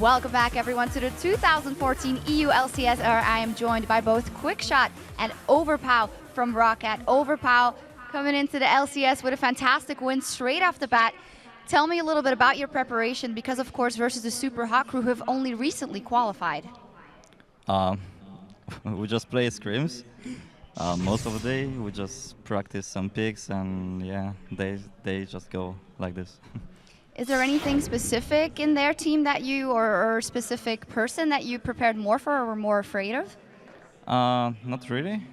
Welcome back, everyone, to the 2014 EU LCS, where I am joined by both Quickshot and Overpow from Rocket. Overpow coming into the LCS with a fantastic win straight off the bat. Tell me a little bit about your preparation, because, of course, versus the Super Hot crew who have only recently qualified. We just play scrims most of the day. We just practice some picks, and yeah, they just go like this. Is there anything specific in their team that you, or specific person that you prepared more for or were more afraid of? Not really.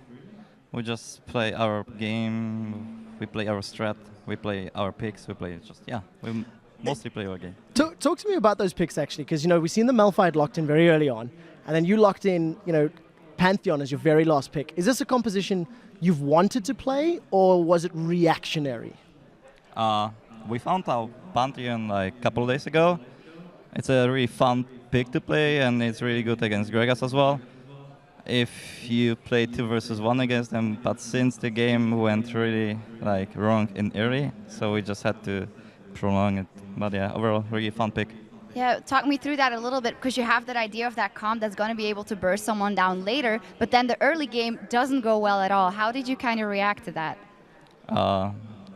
We just play our game, we play our strat, we play our picks, we mostly play our game. Talk to me about those picks, actually, because we've seen the Malphite locked in very early on, and then you locked in Pantheon as your very last pick. Is this a composition you've wanted to play, or was it reactionary? We found our Pantheon like a couple of days ago. It's a really fun pick to play, and it's really good against Gregas as well. If you play 2 versus 1 against them, but since the game went really wrong in early, so we just had to prolong it. But yeah, overall, really fun pick. Yeah, talk me through that a little bit, because you have that idea of that comp that's going to be able to burst someone down later, but then the early game doesn't go well at all. How did you kind of react to that?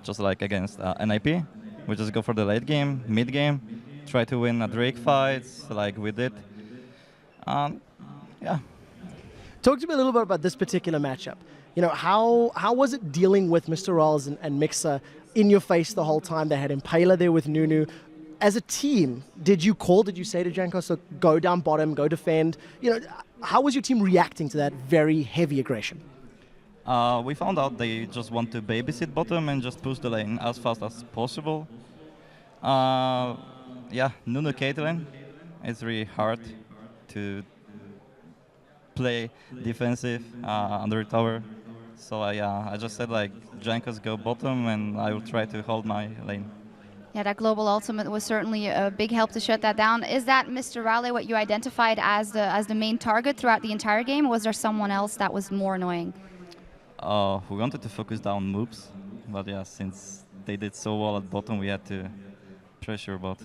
Just like against NIP, we just go for the late game, mid game, try to win a Drake fights like we did. Yeah. Talk to me a little bit about this particular matchup. How was it dealing with Mr. Rolls and Mixer in your face the whole time? They had Impaler there with Nunu. As a team, did you say to Janko, so go down bottom, go defend? How was your team reacting to that very heavy aggression? We found out they just want to babysit bottom and just push the lane as fast as possible. Yeah, Nunu Caitlyn, it's really hard to play defensive under tower. So yeah, I just said Jankos go bottom, and I will try to hold my lane. Yeah, that global ultimate was certainly a big help to shut that down. Is that Mr. Raleigh what you identified as the main target throughout the entire game, or was there someone else that was more annoying? We wanted to focus down moves, but yeah, since they did so well at bottom, we had to pressure bot.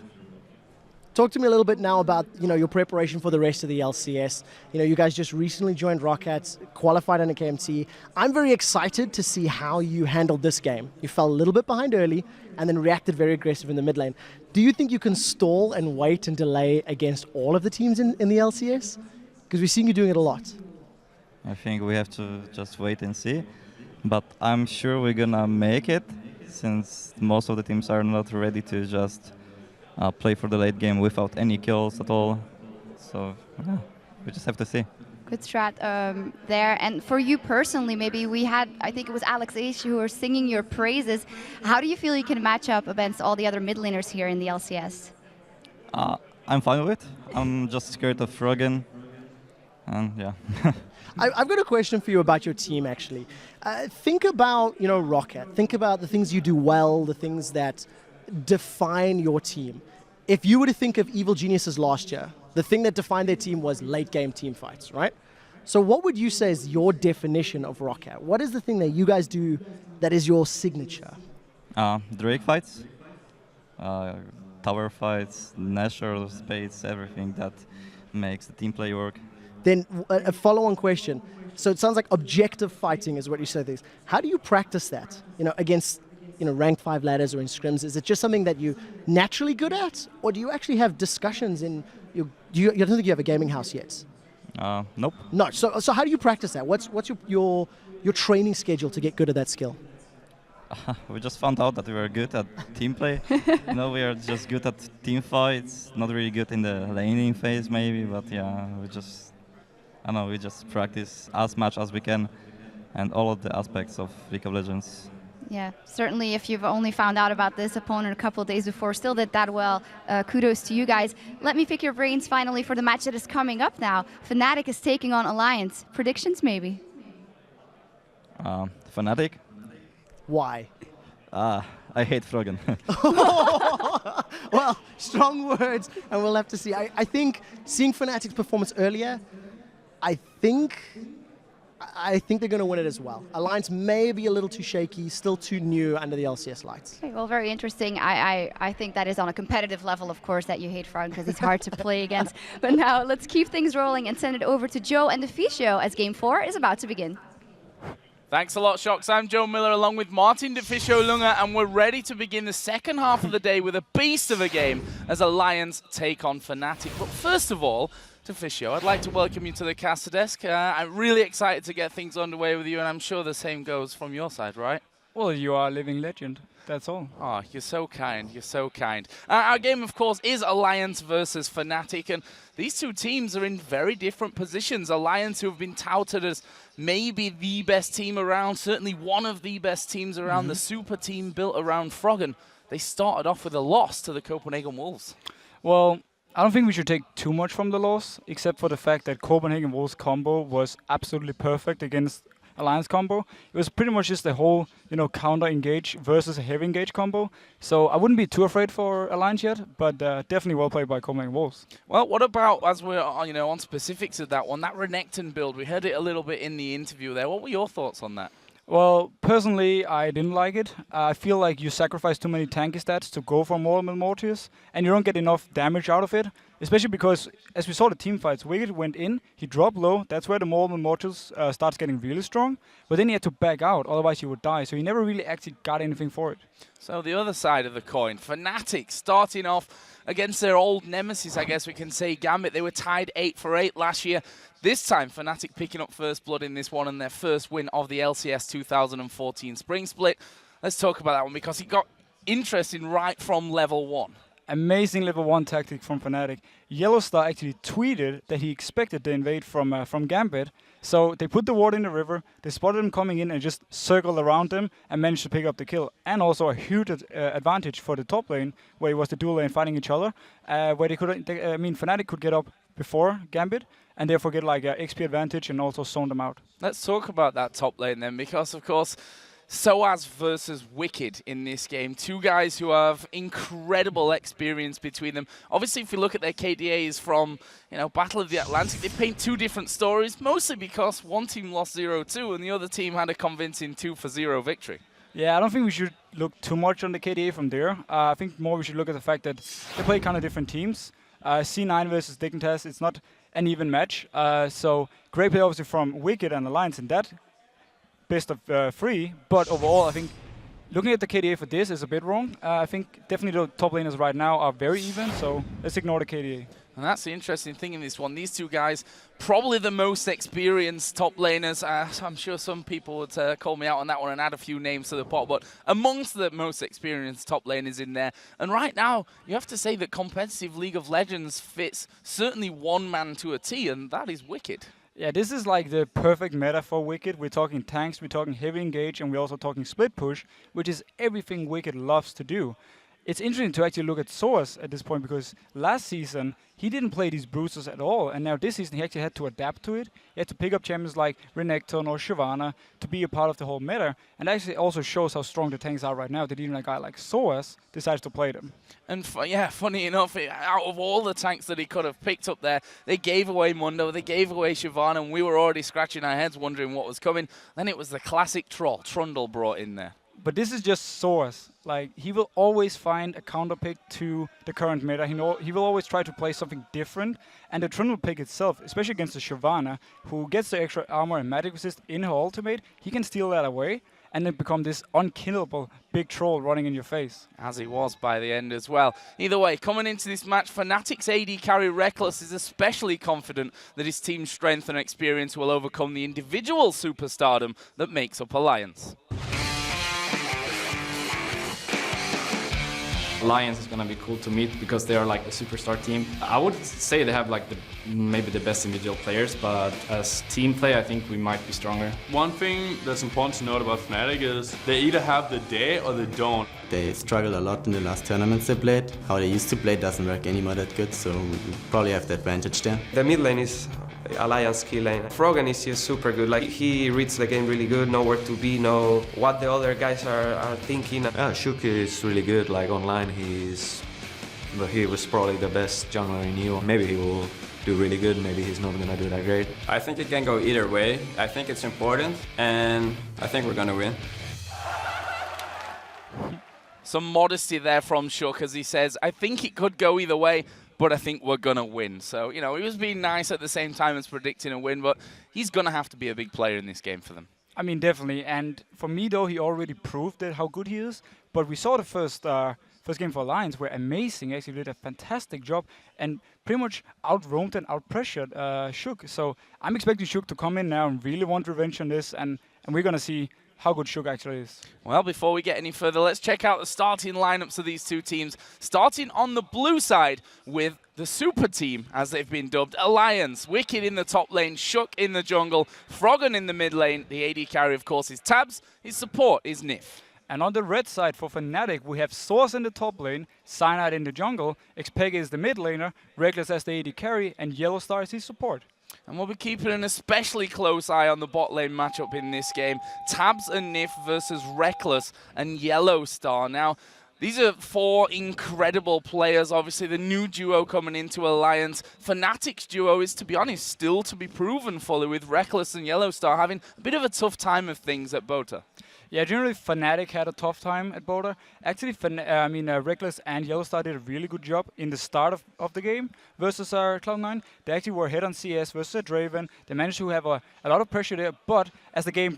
Talk to me a little bit now about your preparation for the rest of the LCS. You guys just recently joined Rockets, qualified in a KMT. I'm very excited to see how you handled this game. You fell a little bit behind early and then reacted very aggressive in the mid lane. Do you think you can stall and wait and delay against all of the teams in the LCS? Because we've seen you doing it a lot. I think we have to just wait and see. But I'm sure we're gonna make it, since most of the teams are not ready to just play for the late game without any kills at all. So yeah, we just have to see. Good strat there. And for you personally, maybe we had, I think it was Alex H who were singing your praises. How do you feel you can match up against all the other mid laners here in the LCS? I'm fine with it. I'm just scared of Froggen. And yeah. I've got a question for you about your team, actually. Think about, Rocket. Think about the things you do well, the things that define your team. If you were to think of Evil Geniuses last year, the thing that defined their team was late game team fights, right? So what would you say is your definition of Rocket? What is the thing that you guys do that is your signature? Drake fights, tower fights, natural space, everything that makes the team play work. Then a follow-on question. So it sounds like objective fighting is what you said. How do you practice that? Against ranked 5 ladders or in scrims? Is it just something that you're naturally good at, or do you actually have discussions in your? You don't think you have a gaming house yet? Nope. No. So how do you practice that? What's your training schedule to get good at that skill? We just found out that we were good at team play. We are just good at team fights. Not really good in the laning phase, maybe, but yeah, we just practice as much as we can, and all of the aspects of League of Legends. Yeah, certainly if you've only found out about this opponent a couple of days before, still did that well, kudos to you guys. Let me pick your brains finally for the match that is coming up now. Fnatic is taking on Alliance. Predictions, maybe? Fnatic? Why? I hate Froggen. Well, strong words, and we'll have to see. I think seeing Fnatic's performance earlier, I think I think they're going to win it as well. Alliance may be a little too shaky, still too new under the LCS lights. Okay, well, very interesting. I think that is on a competitive level, of course, that you hate Frank because he's hard to play against. But now let's keep things rolling and send it over to Joe and the Ficio as Game 4 is about to begin. Thanks a lot, Shox. I'm Joe Miller along with Martin Deficio Lunga, and we're ready to begin the second half of the day with a beast of a game as Alliance take on Fnatic. But first of all, Deficio, I'd like to welcome you to the caster desk. I'm really excited to get things underway with you, and I'm sure the same goes from your side, right? Well, you are a living legend. That's all. Oh, you're so kind. You're so kind. Our game, of course, is Alliance versus Fnatic, and these two teams are in very different positions. Alliance, who have been touted as maybe the best team around, certainly one of the best teams around, the super team built around Froggen. They started off with a loss to the Copenhagen Wolves. Well, I don't think we should take too much from the loss, except for the fact that Copenhagen Wolves combo was absolutely perfect against Alliance combo. It was pretty much just the whole, counter engage versus a heavy engage combo. So I wouldn't be too afraid for Alliance yet, but definitely well played by Copenhagen Wolves. Well, what about, as we're on specifics of that one, that Renekton build? We heard it a little bit in the interview there. What were your thoughts on that? Well, personally, I didn't like it. I feel like you sacrifice too many tanky stats to go for more Mortius, and you don't get enough damage out of it. Especially because, as we saw the team fights, Wicked went in, he dropped low, that's where the Mortius starts getting really strong, but then he had to back out, otherwise he would die, so he never really actually got anything for it. So the other side of the coin, Fnatic starting off against their old nemesis, I guess we can say, Gambit. They were tied 8 for 8 last year. This time, Fnatic picking up first blood in this one and their first win of the LCS 2014 Spring Split. Let's talk about that one because it got interesting right from level 1. Amazing level 1 tactic from Fnatic. Yellowstar actually tweeted that he expected the invade from Gambit. So they put the ward in the river, they spotted him coming in and just circled around him and managed to pick up the kill. And also a huge advantage for the top lane, where it was the dual lane fighting each other, where Fnatic could get up before Gambit and therefore get like a XP advantage and also zone them out. Let's talk about that top lane then, because of course, Soaz versus Wicked in this game. Two guys who have incredible experience between them. Obviously, if you look at their KDAs from, Battle of the Atlantic, they paint two different stories, mostly because one team lost 0-2 and the other team had a convincing 2-0 victory. Yeah, I don't think we should look too much on the KDA from there. I think more we should look at the fact that they play kind of different teams. C9 versus Dignitas, it's not an even match. So great play obviously from Wicked and Alliance in that best of 3, but overall I think looking at the KDA for this is a bit wrong. I think definitely the top laners right now are very even, so let's ignore the KDA. And that's the interesting thing in this one. These two guys, probably the most experienced top laners. I'm sure some people would call me out on that one and add a few names to the pot, but amongst the most experienced top laners in there. And right now, you have to say that competitive League of Legends fits certainly one man to a T, and that is Wicked. Yeah, this is like the perfect meta for Wicked. We're talking tanks, we're talking heavy engage, and we're also talking split push, which is everything Wicked loves to do. It's interesting to actually look at Soaz at this point because last season he didn't play these bruisers at all, and now this season he actually had to adapt to it. He had to pick up champions like Renekton or Shyvana to be a part of the whole meta, and actually also shows how strong the tanks are right now that even a guy like Soaz decides to play them. And funny enough, out of all the tanks that he could have picked up there, they gave away Mundo, they gave away Shyvana, and we were already scratching our heads wondering what was coming. Then it was the classic troll, Trundle, brought in there. But this is just Soaz. Like, he will always find a counter pick to the current meta. He will always try to play something different. And the Trundle pick itself, especially against the Shyvana, who gets the extra armor and magic resist in her ultimate, he can steal that away and then become this unkillable big troll running in your face. As he was by the end as well. Either way, coming into this match, Fnatic's AD carry Reckless is especially confident that his team's strength and experience will overcome the individual superstardom that makes up Alliance. Alliance is going to be cool to meet because they are like a superstar team. I would say they have like maybe the best individual players, but as team play, I think we might be stronger. One thing that's important to note about Fnatic is they either have the day or they don't. They struggled a lot in the last tournaments they played. How they used to play doesn't work anymore that good, so we probably have the advantage there. The mid lane is Alliance key lane. Froggen is just super good. Like, he reads the game really good, know where to be, know what the other guys are thinking. Yeah, Shuki is really good. Like online, he was probably the best jungler in EU. Maybe he will do really good, maybe he's not gonna do that great. I think it can go either way. I think it's important, and I think we're gonna win. Some modesty there from Shook as he says, I think it could go either way, but I think we're going to win. So, you know, he was being nice at the same time as predicting a win, but he's going to have to be a big player in this game for them. I mean, definitely. And for me, though, he already proved that how good he is. But we saw the first game for Alliance where Amazing actually did a fantastic job and pretty much out-roamed and out-pressured Shook. So I'm expecting Shook to come in now and really want revenge on this, and we're going to see how good Shook actually is. Well, before we get any further, let's check out the starting lineups of these two teams. Starting on the blue side with the super team, as they've been dubbed. Alliance, Wicked in the top lane, Shook in the jungle, Froggen in the mid lane. The AD carry, of course, is Tabs. His support is Nif. And on the red side for Fnatic, we have Source in the top lane, Cyanide in the jungle, Xpega is the mid laner, Reckless as the AD carry, and Yellowstar is his support. And we'll be keeping an especially close eye on the bot lane matchup in this game. Tabs and Nif versus Reckless and Yellowstar. Now, these are four incredible players. Obviously, the new duo coming into Alliance. Fnatic's duo is, to be honest, still to be proven fully, with Reckless and Yellowstar having a bit of a tough time of things at Bota. Yeah, generally Fnatic had a tough time at Bota. Actually, Reckless and Yellowstar did a really good job in the start of the game versus Cloud9. They actually were ahead on CS versus Draven. They managed to have a lot of pressure there, but as the game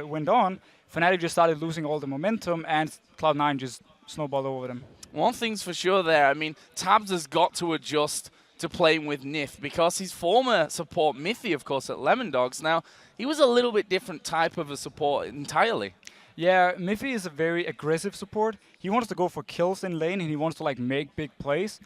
went on, Fnatic just started losing all the momentum, and Cloud9 just snowballed over them. One thing's for sure there, I mean, Tabs has got to adjust to playing with Nif, because his former support, Mithy, of course, at Lemon Dogs, now, he was a little bit different type of a support entirely. Yeah, Mithy is a very aggressive support. He wants to go for kills in lane, and he wants to like make big plays.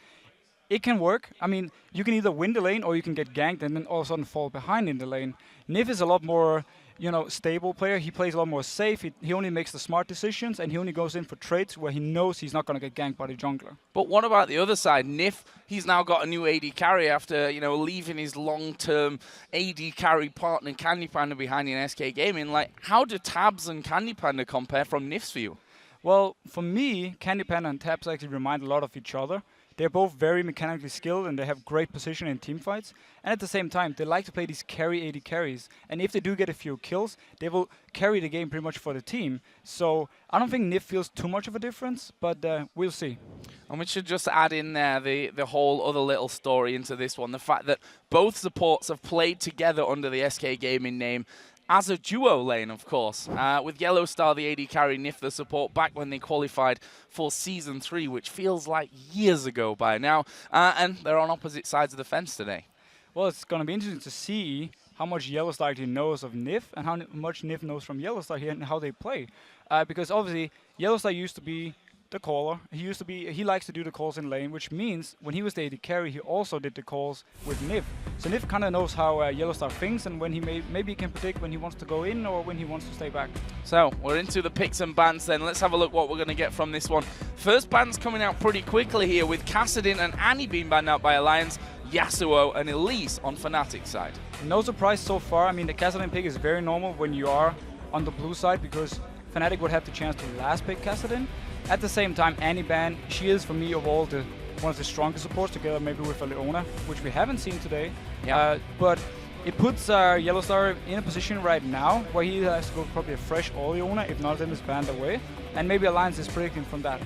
It can work. I mean, you can either win the lane or you can get ganked and then all of a sudden fall behind in the lane. Nif is a lot more, you know, stable player. He plays a lot more safe. He only makes the smart decisions, and he only goes in for trades where he knows he's not going to get ganked by the jungler. But what about the other side? Nif, he's now got a new AD carry after, you know, leaving his long-term AD carry partner Candy Panda behind in SK Gaming. Like, how do Tabs and Candy Panda compare from Nif's view? Well, for me, Candy Panda and Tabs actually remind a lot of each other. They're both very mechanically skilled, and they have great position in team fights. And at the same time, they like to play these carry AD carries. And if they do get a few kills, they will carry the game pretty much for the team. So I don't think Nif feels too much of a difference, but we'll see. And we should just add in there the whole other little story into this one. The fact that both supports have played together under the SK Gaming name as a duo lane, of course, with Yellowstar, the AD carry, Nif, the support, back when they qualified for Season 3, which feels like years ago by now, and they're on opposite sides of the fence today. Well, it's going to be interesting to see how much Yellowstar actually knows of Nif and how much Nif knows from Yellowstar here and how they play. Because obviously, Yellowstar used to be the caller. He likes to do the calls in lane, which means when he was the AD carry, he also did the calls with Nif. So Nif kind of knows how Yellowstar thinks, and when he maybe he can predict when he wants to go in or when he wants to stay back. So we're into the picks and bans then. Let's have a look what we're going to get from this one. First ban's coming out pretty quickly here, with Kassadin and Annie being banned out by Alliance, Yasuo and Elise on Fnatic's side. No surprise so far. I mean, the Kassadin pick is very normal when you are on the blue side, because Fnatic would have the chance to last pick Kassadin. At the same time, Annie ban, she is for me of all one of the strongest supports, together maybe with a Leona, which we haven't seen today. Yeah. But it puts Yellowstar in a position right now where he has to go probably a fresh all Leona, if none of them is banned away. And maybe Alliance is predicting from that.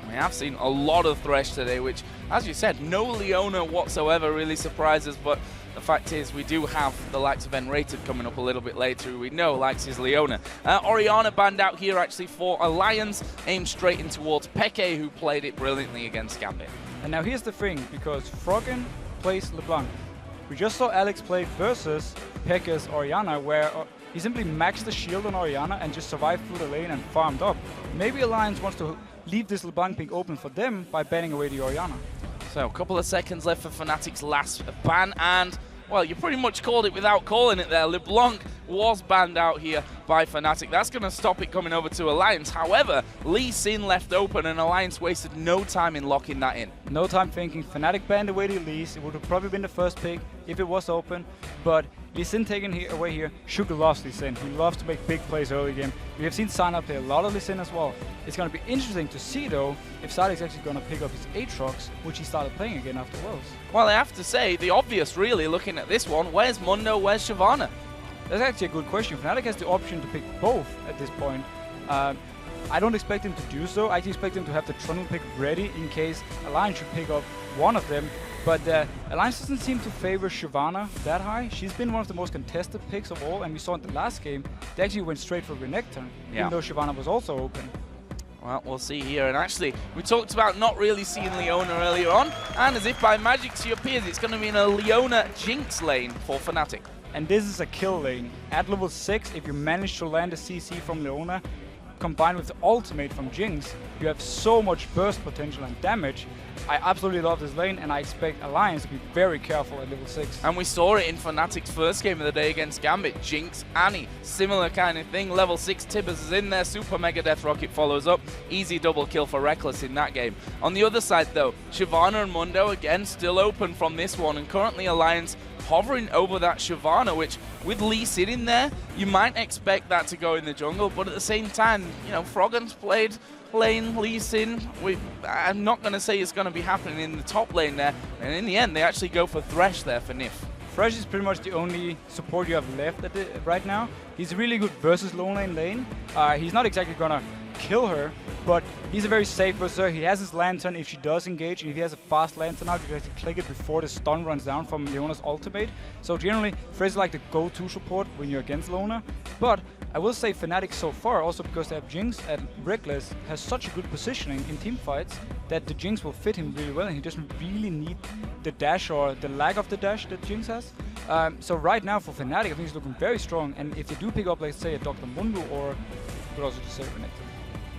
We have seen a lot of Thresh today, which, as you said, no Leona whatsoever really surprises, but the fact is we do have the likes of N-Rated coming up a little bit later, who we know likes his Leona. Orianna banned out here actually for Alliance, aimed straight in towards Peke, who played it brilliantly against Gambit. And now here's the thing, because Froggen plays LeBlanc. We just saw Alex play versus Peke's Orianna, where he simply maxed the shield on Orianna and just survived through the lane and farmed up. Maybe Alliance wants to leave this LeBlanc pick open for them by banning away the Orianna. So a couple of seconds left for Fnatic's last ban, and, well, you pretty much called it without calling it there. LeBlanc was banned out here by Fnatic. That's going to stop it coming over to Alliance. However, Lee Sin left open, and Alliance wasted no time in locking that in. No time thinking. Fnatic banned away the Elise. It would have probably been the first pick. if it was open. But Lee Sin taken away here, Sugar loves Lee Sin. He loves to make big plays early game. We have seen Sana play a lot of Lee Sin as well. It's going to be interesting to see, though, if Sadek's actually going to pick up his Aatrox, which he started playing again after Worlds. Well, I have to say, the obvious, really, looking at this one, where's Mundo, where's Shyvana? That's actually a good question. Fnatic has the option to pick both at this point. I don't expect him to do so. I expect him to have the Trundle pick ready in case Alliance should pick up one of them. But Alliance doesn't seem to favor Shyvana that high. She's been one of the most contested picks of all, and we saw in the last game, they actually went straight for Renekton, even though Shyvana was also open. Well, we'll see here. And actually, we talked about not really seeing Leona earlier on, and as if by magic, she appears. It's going to be in a Leona Jinx lane for Fnatic. And this is a kill lane. At level 6, if you manage to land a CC from Leona, combined with the ultimate from Jinx, you have so much burst potential and damage. I absolutely love this lane, and I expect Alliance to be very careful at level 6. And we saw it in Fnatic's first game of the day against Gambit. Jinx, Annie, similar kind of thing. Level 6 Tibbers is in there. Super Mega Death Rocket follows up. Easy double kill for Reckless in that game. On the other side, though, Shyvana and Mundo, again, still open from this one. And currently Alliance hovering over that Shyvana, which with Lee Sin in there, you might expect that to go in the jungle. But at the same time, you know, Froggen's played lane, Lee Sin. I'm not going to say it's going to be happening in the top lane there. And in the end, they actually go for Thresh there for Nif. Thresh is pretty much the only support you have left right now. He's really good versus low lane. He's not exactly going to kill her, but he's a very safe versus her. He has his Lantern if she does engage, and if he has a fast Lantern out, you can actually click it before the stun runs down from Leona's ultimate. So generally, Thresh is like the go-to support when you're against Leona. But I will say Fnatic so far, also because they have Jinx and Reckless, has such a good positioning in team fights that the Jinx will fit him really well, and he doesn't really need the dash or the lag of the dash that Jinx has. So right now for Fnatic, I think he's looking very strong, and if they do pick up, let's say, a Dr. Mundo, or you could also just say Renekton.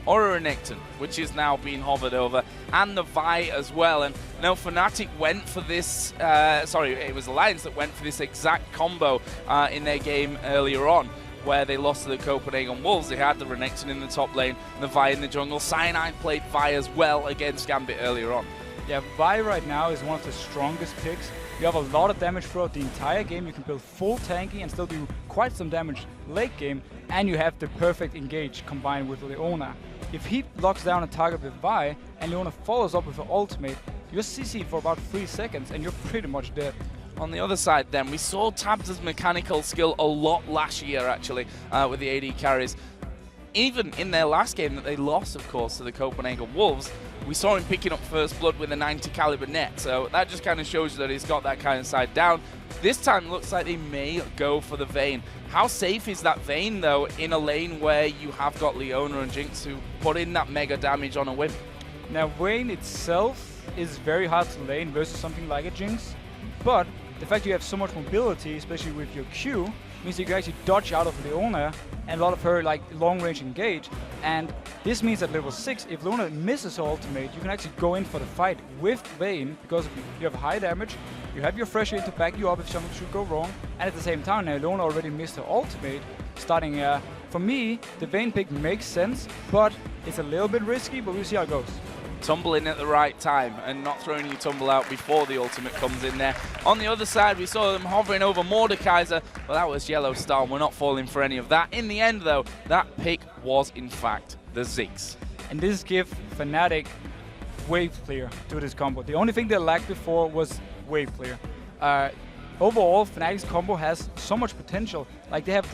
Or a Renekton, which is now being hovered over, and the Vi as well. And now Fnatic went for this, sorry, it was Alliance that went for this exact combo in their game earlier on, where they lost to the Copenhagen Wolves. They had the Renekton in the top lane, and the Vi in the jungle. Cyanide played Vi as well against Gambit earlier on. Yeah, Vi right now is one of the strongest picks. You have a lot of damage throughout the entire game. You can build full tanky and still do quite some damage late game, and you have the perfect engage combined with Leona. If he locks down a target with Vi, and Leona follows up with her ultimate, you're CC'd for about 3 seconds, and you're pretty much dead. On the other side then, we saw Tabs' mechanical skill a lot last year actually with the AD carries. Even in their last game that they lost, of course, to the Copenhagen Wolves, we saw him picking up first blood with a 90 caliber net. So that just kind of shows you that he's got that kind of side down. This time looks like they may go for the Vayne. How safe is that Vayne, though, in a lane where you have got Leona and Jinx who put in that mega damage on a whip? Now, Vayne itself is very hard to lane versus something like a Jinx, but the fact you have so much mobility, especially with your Q, means you can actually dodge out of Leona and a lot of her like long-range engage. And this means at level 6, if Leona misses her ultimate, you can actually go in for the fight with Vayne, because you have high damage, you have your Thresh to back you up if something should go wrong, and at the same time now Leona already missed her ultimate. Starting, for me, the Vayne pick makes sense, but it's a little bit risky, but we'll see how it goes. Tumble in at the right time and not throwing your tumble out before the ultimate comes in there. On the other side, we saw them hovering over Mordekaiser. Well, that was Yellow Star, and we're not falling for any of that. In the end, though, that pick was, in fact, the Ziggs. And this gives Fnatic wave clear to this combo. The only thing they lacked before was wave clear. Overall, Fnatic's combo has so much potential. Like they have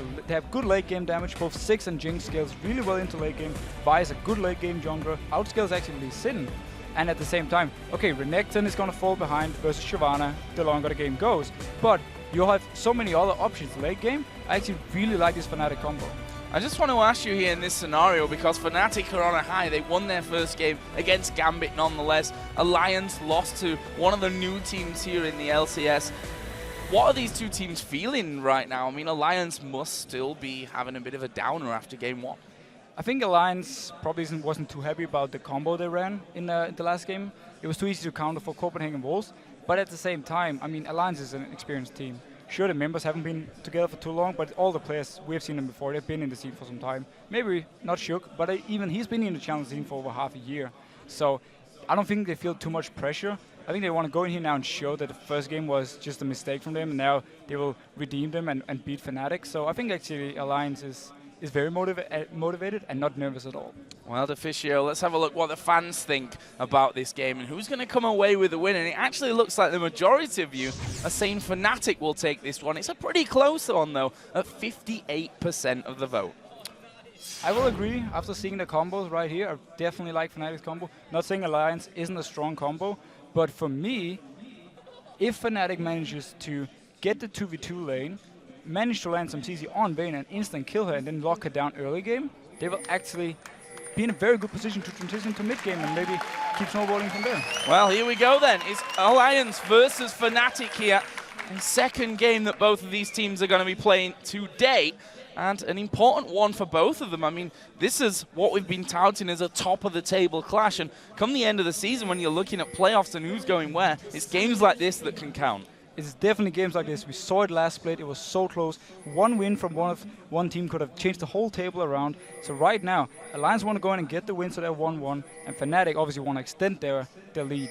good late game damage. Both Ziggs and Jinx scales really well into late game. Vi is a good late game jungler. Outscales actually Lee Sin. And at the same time, okay, Renekton is gonna fall behind versus Shyvana the longer the game goes. But you'll have so many other options late game. I actually really like this Fnatic combo. I just want to ask you here in this scenario, because Fnatic are on a high. They won their first game against Gambit nonetheless. Alliance lost to one of the new teams here in the LCS. What are these two teams feeling right now? I mean, Alliance must still be having a bit of a downer after game 1. I think Alliance probably wasn't too happy about the combo they ran in the last game. It was too easy to counter for Copenhagen Wolves. But at the same time, I mean, Alliance is an experienced team. Sure, the members haven't been together for too long, but all the players, we've seen them before. They've been in the scene for some time. Maybe not Shook, but even he's been in the challenge scene for over half a year. So I don't think they feel too much pressure. I think they want to go in here now and show that the first game was just a mistake from them, and now they will redeem them and beat Fnatic. So I think actually Alliance is very motivated and not nervous at all. Well, Deficio, let's have a look what the fans think about this game and who's going to come away with the win. And it actually looks like the majority of you are saying Fnatic will take this one. It's a pretty close one, though, at 58% of the vote. I will agree. After seeing the combos right here, I definitely like Fnatic's combo. Not saying Alliance isn't a strong combo, but for me, if Fnatic manages to get the 2v2 lane, manage to land some CC on Vayne and instant kill her and then lock her down early game, they will actually be in a very good position to transition to mid game and maybe keep snowballing from there. Well, here we go then. It's Alliance versus Fnatic here. A second game that both of these teams are going to be playing today. And an important one for both of them. I mean, this is what we've been touting as a top-of-the-table clash. And come the end of the season, when you're looking at playoffs and who's going where, it's games like this that can count. It's definitely games like this. We saw it last split. It was so close. One win from one team could have changed the whole table around. So right now, Alliance want to go in and get the win, so they're 1-1. And Fnatic obviously want to extend their lead.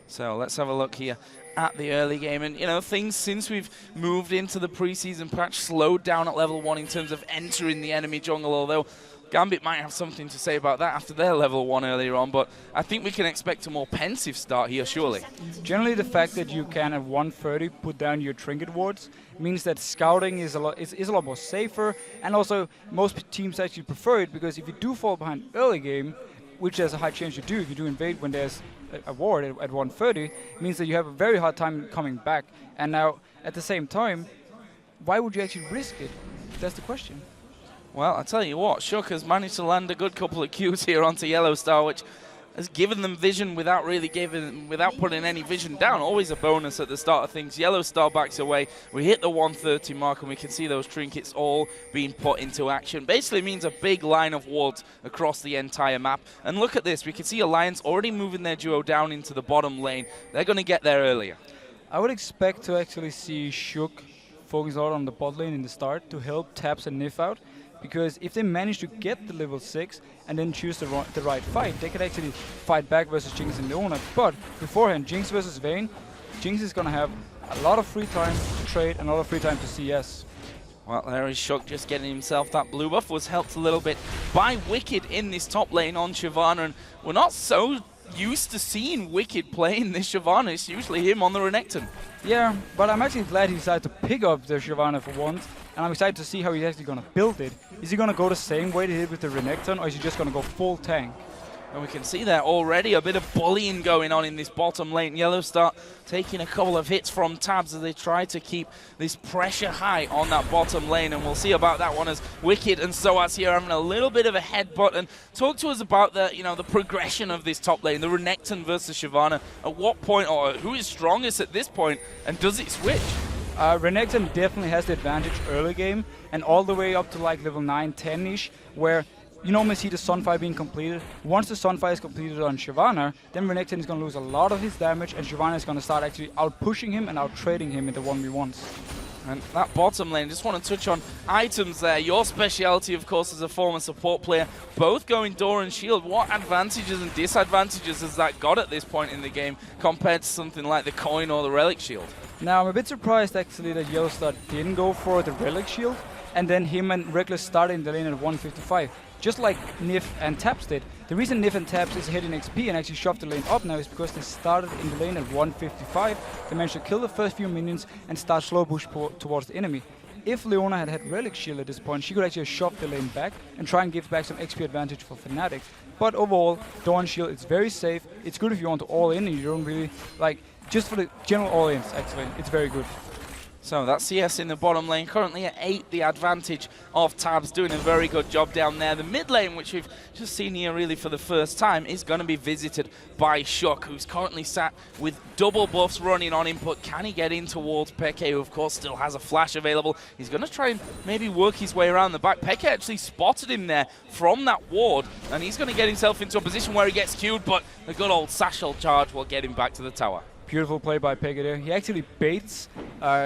So let's have a look here at the early game. And, you know, things since we've moved into the preseason patch slowed down at level 1 in terms of entering the enemy jungle, although Gambit might have something to say about that after their level 1 earlier on, but I think we can expect a more pensive start here, surely. Generally, the fact that you can at 130 put down your trinket wards means that scouting is a lot more safer, and also most teams actually prefer it, because if you do fall behind early game, which there's a high chance you do if you do invade when there's a ward at 130, means that you have a very hard time coming back. And now, at the same time, why would you actually risk it? That's the question. Well, I tell you what, Shook has managed to land a good couple of Qs here onto Yellow Star, which has given them vision without putting any vision down. Always a bonus at the start of things. Yellow Star backs away. We hit the 130 mark, and we can see those trinkets all being put into action. Basically means a big line of wards across the entire map. And look at this. We can see Alliance already moving their duo down into the bottom lane. They're going to get there earlier. I would expect to actually see Shook focus out on the bot lane in the start to help Taps and Nif out. Because if they manage to get the level 6 and then choose the right fight, they could actually fight back versus Jinx and Leona. But beforehand, Jinx versus Vayne, Jinx is going to have a lot of free time to trade and a lot of free time to CS. Well, there is Shook just getting himself that blue buff. Was helped a little bit by Wicked in this top lane on Shyvana. And we're not so used to seeing Wicked playing this Shyvana. It's usually him on the Renekton. Yeah, but I'm actually glad he decided to pick up the Shyvana for once. And I'm excited to see how he's actually going to build it. Is he going to go the same way he did with the Renekton, or is he just going to go full tank? And we can see there already a bit of bullying going on in this bottom lane. Yellow Star taking a couple of hits from Tabs as they try to keep this pressure high on that bottom lane. And we'll see about that one as Wicked and Soaz here having a little bit of a headbutt. And talk to us about the progression of this top lane, the Renekton versus Shyvana. At what point, or who is strongest at this point, and does it switch? Renekton definitely has the advantage early game, and all the way up to like level 9, 10-ish, where you normally see the Sunfire being completed. Once the Sunfire is completed on Shyvana, then Renekton is going to lose a lot of his damage, and Shyvana is going to start actually out-pushing him and out-trading him in the 1v1s. And that bottom lane, just want to touch on items there. Your speciality, of course, as a former support player, both going door and shield. What advantages and disadvantages has that got at this point in the game compared to something like the coin or the relic shield? Now, I'm a bit surprised actually that Yellow Star didn't go for the relic shield, and then him and Reckless started in the lane at 155. Just like Nif and Taps did. The reason Nif and Taps is hitting XP and actually shoved the lane up now is because they started in the lane at 155. They managed to kill the first few minions and start slow push towards the enemy. If Leona had Relic Shield at this point, she could actually shove the lane back and try and give back some XP advantage for Fnatic. But overall, Dawn Shield is very safe. It's good if you want to all in and you don't really, like, just for the general all-ins actually, it's very good. So that's CS in the bottom lane, currently at 8, the advantage of Tabs, doing a very good job down there. The mid lane, which we've just seen here really for the first time, is going to be visited by Shook, who's currently sat with double buffs running on him, but can he get in towards Peke, who of course still has a flash available? He's going to try and maybe work his way around the back. Peke actually spotted him there from that ward, and he's going to get himself into a position where he gets queued, but the good old Satchel charge will get him back to the tower. Beautiful play by Peke there. He actually baits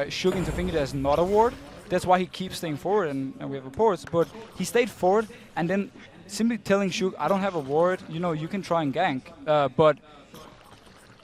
Shook into thinking there's not a ward. That's why he keeps staying forward, and we have reports. But he stayed forward, and then simply telling Shook, I don't have a ward, you know, you can try and gank. But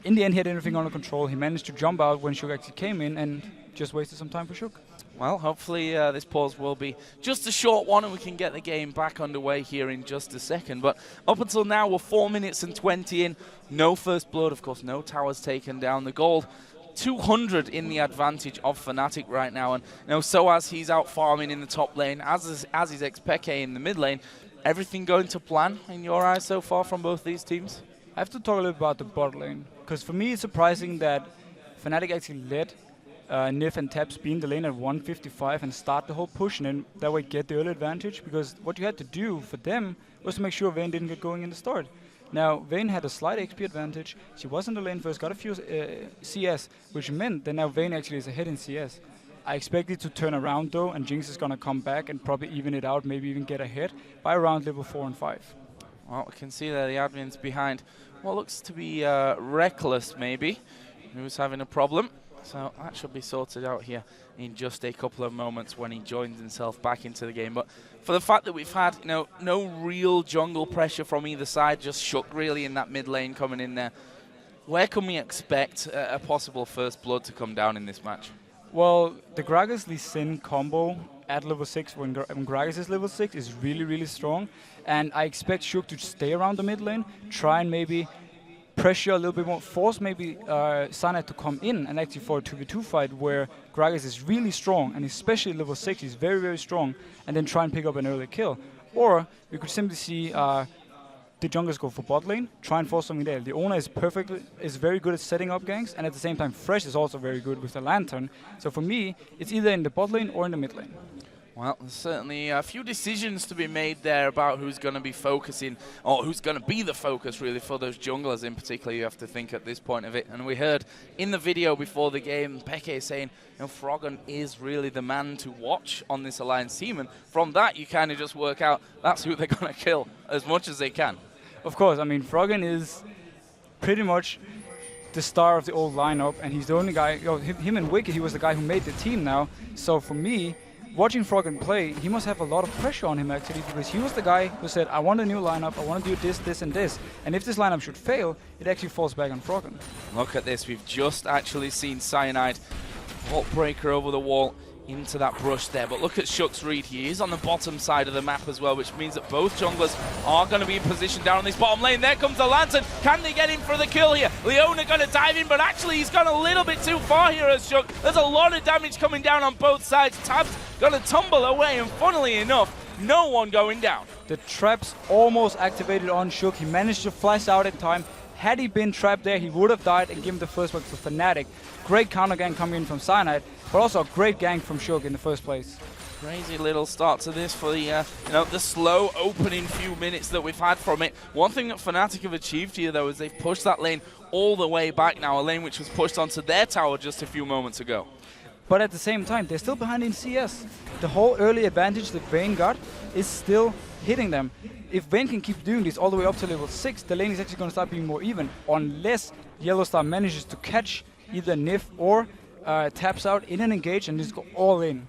in the end, he had everything under control. He managed to jump out when Shook actually came in and just wasted some time for Shook. Well, hopefully this pause will be just a short one and we can get the game back underway here in just a second. But up until now, we're 4 minutes and 20 in. No first blood, of course, no towers taken down. The gold, 200 in the advantage of Fnatic right now. And so as he's out farming in the top lane, as is Peke in the mid lane, everything going to plan in your eyes so far from both these teams? I have to talk a little about the bot lane. Because for me, it's surprising that Fnatic actually let Nif and Taps be in the lane at 155 and start the whole push, and then that way get the early advantage. Because what you had to do for them was to make sure Vayne didn't get going in the start. Now, Vayne had a slight XP advantage. She was in the lane first, got a few CS, which meant that now Vayne actually is ahead in CS. I expect it to turn around though, and Jinx is going to come back and probably even it out, maybe even get ahead by around level 4 and 5. Well, we can see there the admin's behind what looks to be Reckless, maybe, who's having a problem. So that should be sorted out here in just a couple of moments when he joins himself back into the game. But for the fact that we've had no real jungle pressure from either side, just Shook really in that mid lane coming in there, where can we expect a possible first blood to come down in this match? Well, the Gragas Lee Sin combo at level 6 when Gragas is level 6 is really, really strong. And I expect Shook to stay around the mid lane, try and maybe pressure a little bit more, force maybe Sana to come in and actually for a 2v2 fight where Gragas is really strong, and especially level 6, he's very, very strong, and then try and pick up an early kill. Or we could simply see the junglers go for bot lane, try and force something there. The owner is very good at setting up ganks, and at the same time Fresh is also very good with the lantern. So for me, it's either in the bot lane or in the mid lane. Well, there's certainly a few decisions to be made there about who's going to be focusing, or who's going to be the focus really for those junglers in particular, you have to think at this point of it. And we heard in the video before the game, Peke saying, Froggen is really the man to watch on this Alliance team. And from that, you kind of just work out that's who they're going to kill as much as they can. Of course, I mean, Froggen is pretty much the star of the old lineup, and he's the only guy, him and Wicked, he was the guy who made the team now. So for me, watching Froggen play, he must have a lot of pressure on him actually, because he was the guy who said, I want a new lineup, I want to do this, this and this. And if this lineup should fail, it actually falls back on Froggen. Look at this, we've just actually seen Cyanide vault breaker over the wall into that brush there. But look at Shook's read, he is on the bottom side of the map as well, which means that both junglers are going to be in position down on this bottom lane. There comes the Lantern, can they get in for the kill here? Leona going to dive in, but actually he's gone a little bit too far here as Shook. There's a lot of damage coming down on both sides. Tab's going to tumble away, and funnily enough, no one going down. The traps almost activated on Shook, he managed to flash out in time. Had he been trapped there, he would have died and given the first one to Fnatic. Great counter gang coming in from Cyanide, but also a great gang from Shook in the first place. Crazy little start to this for the the slow opening few minutes that we've had from it. One thing that Fnatic have achieved here though is they've pushed that lane all the way back now, a lane which was pushed onto their tower just a few moments ago. But at the same time, they're still behind in CS. The whole early advantage that Vayne got is still hitting them. If Vayne can keep doing this all the way up to level 6, the lane is actually going to start being more even, unless Yellowstar manages to catch either Nif or taps out in an engage and just go all in.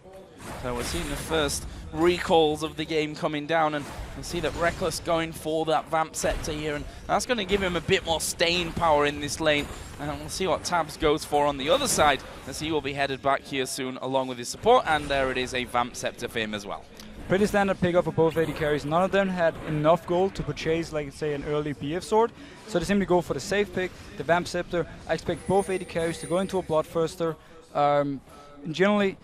So we're seeing the first recalls of the game coming down, and we'll see that Reckless going for that Vamp Scepter here, and that's going to give him a bit more staying power in this lane. And we'll see what Tabs goes for on the other side, as he will be headed back here soon along with his support, and there it is, a Vamp Scepter for him as well. Pretty standard pick up for both AD carries. None of them had enough gold to purchase, like say, an early BF sword. So they simply go for the safe pick, the Vamp Scepter. I expect both AD carries to go into a Bloodthirster. Generally,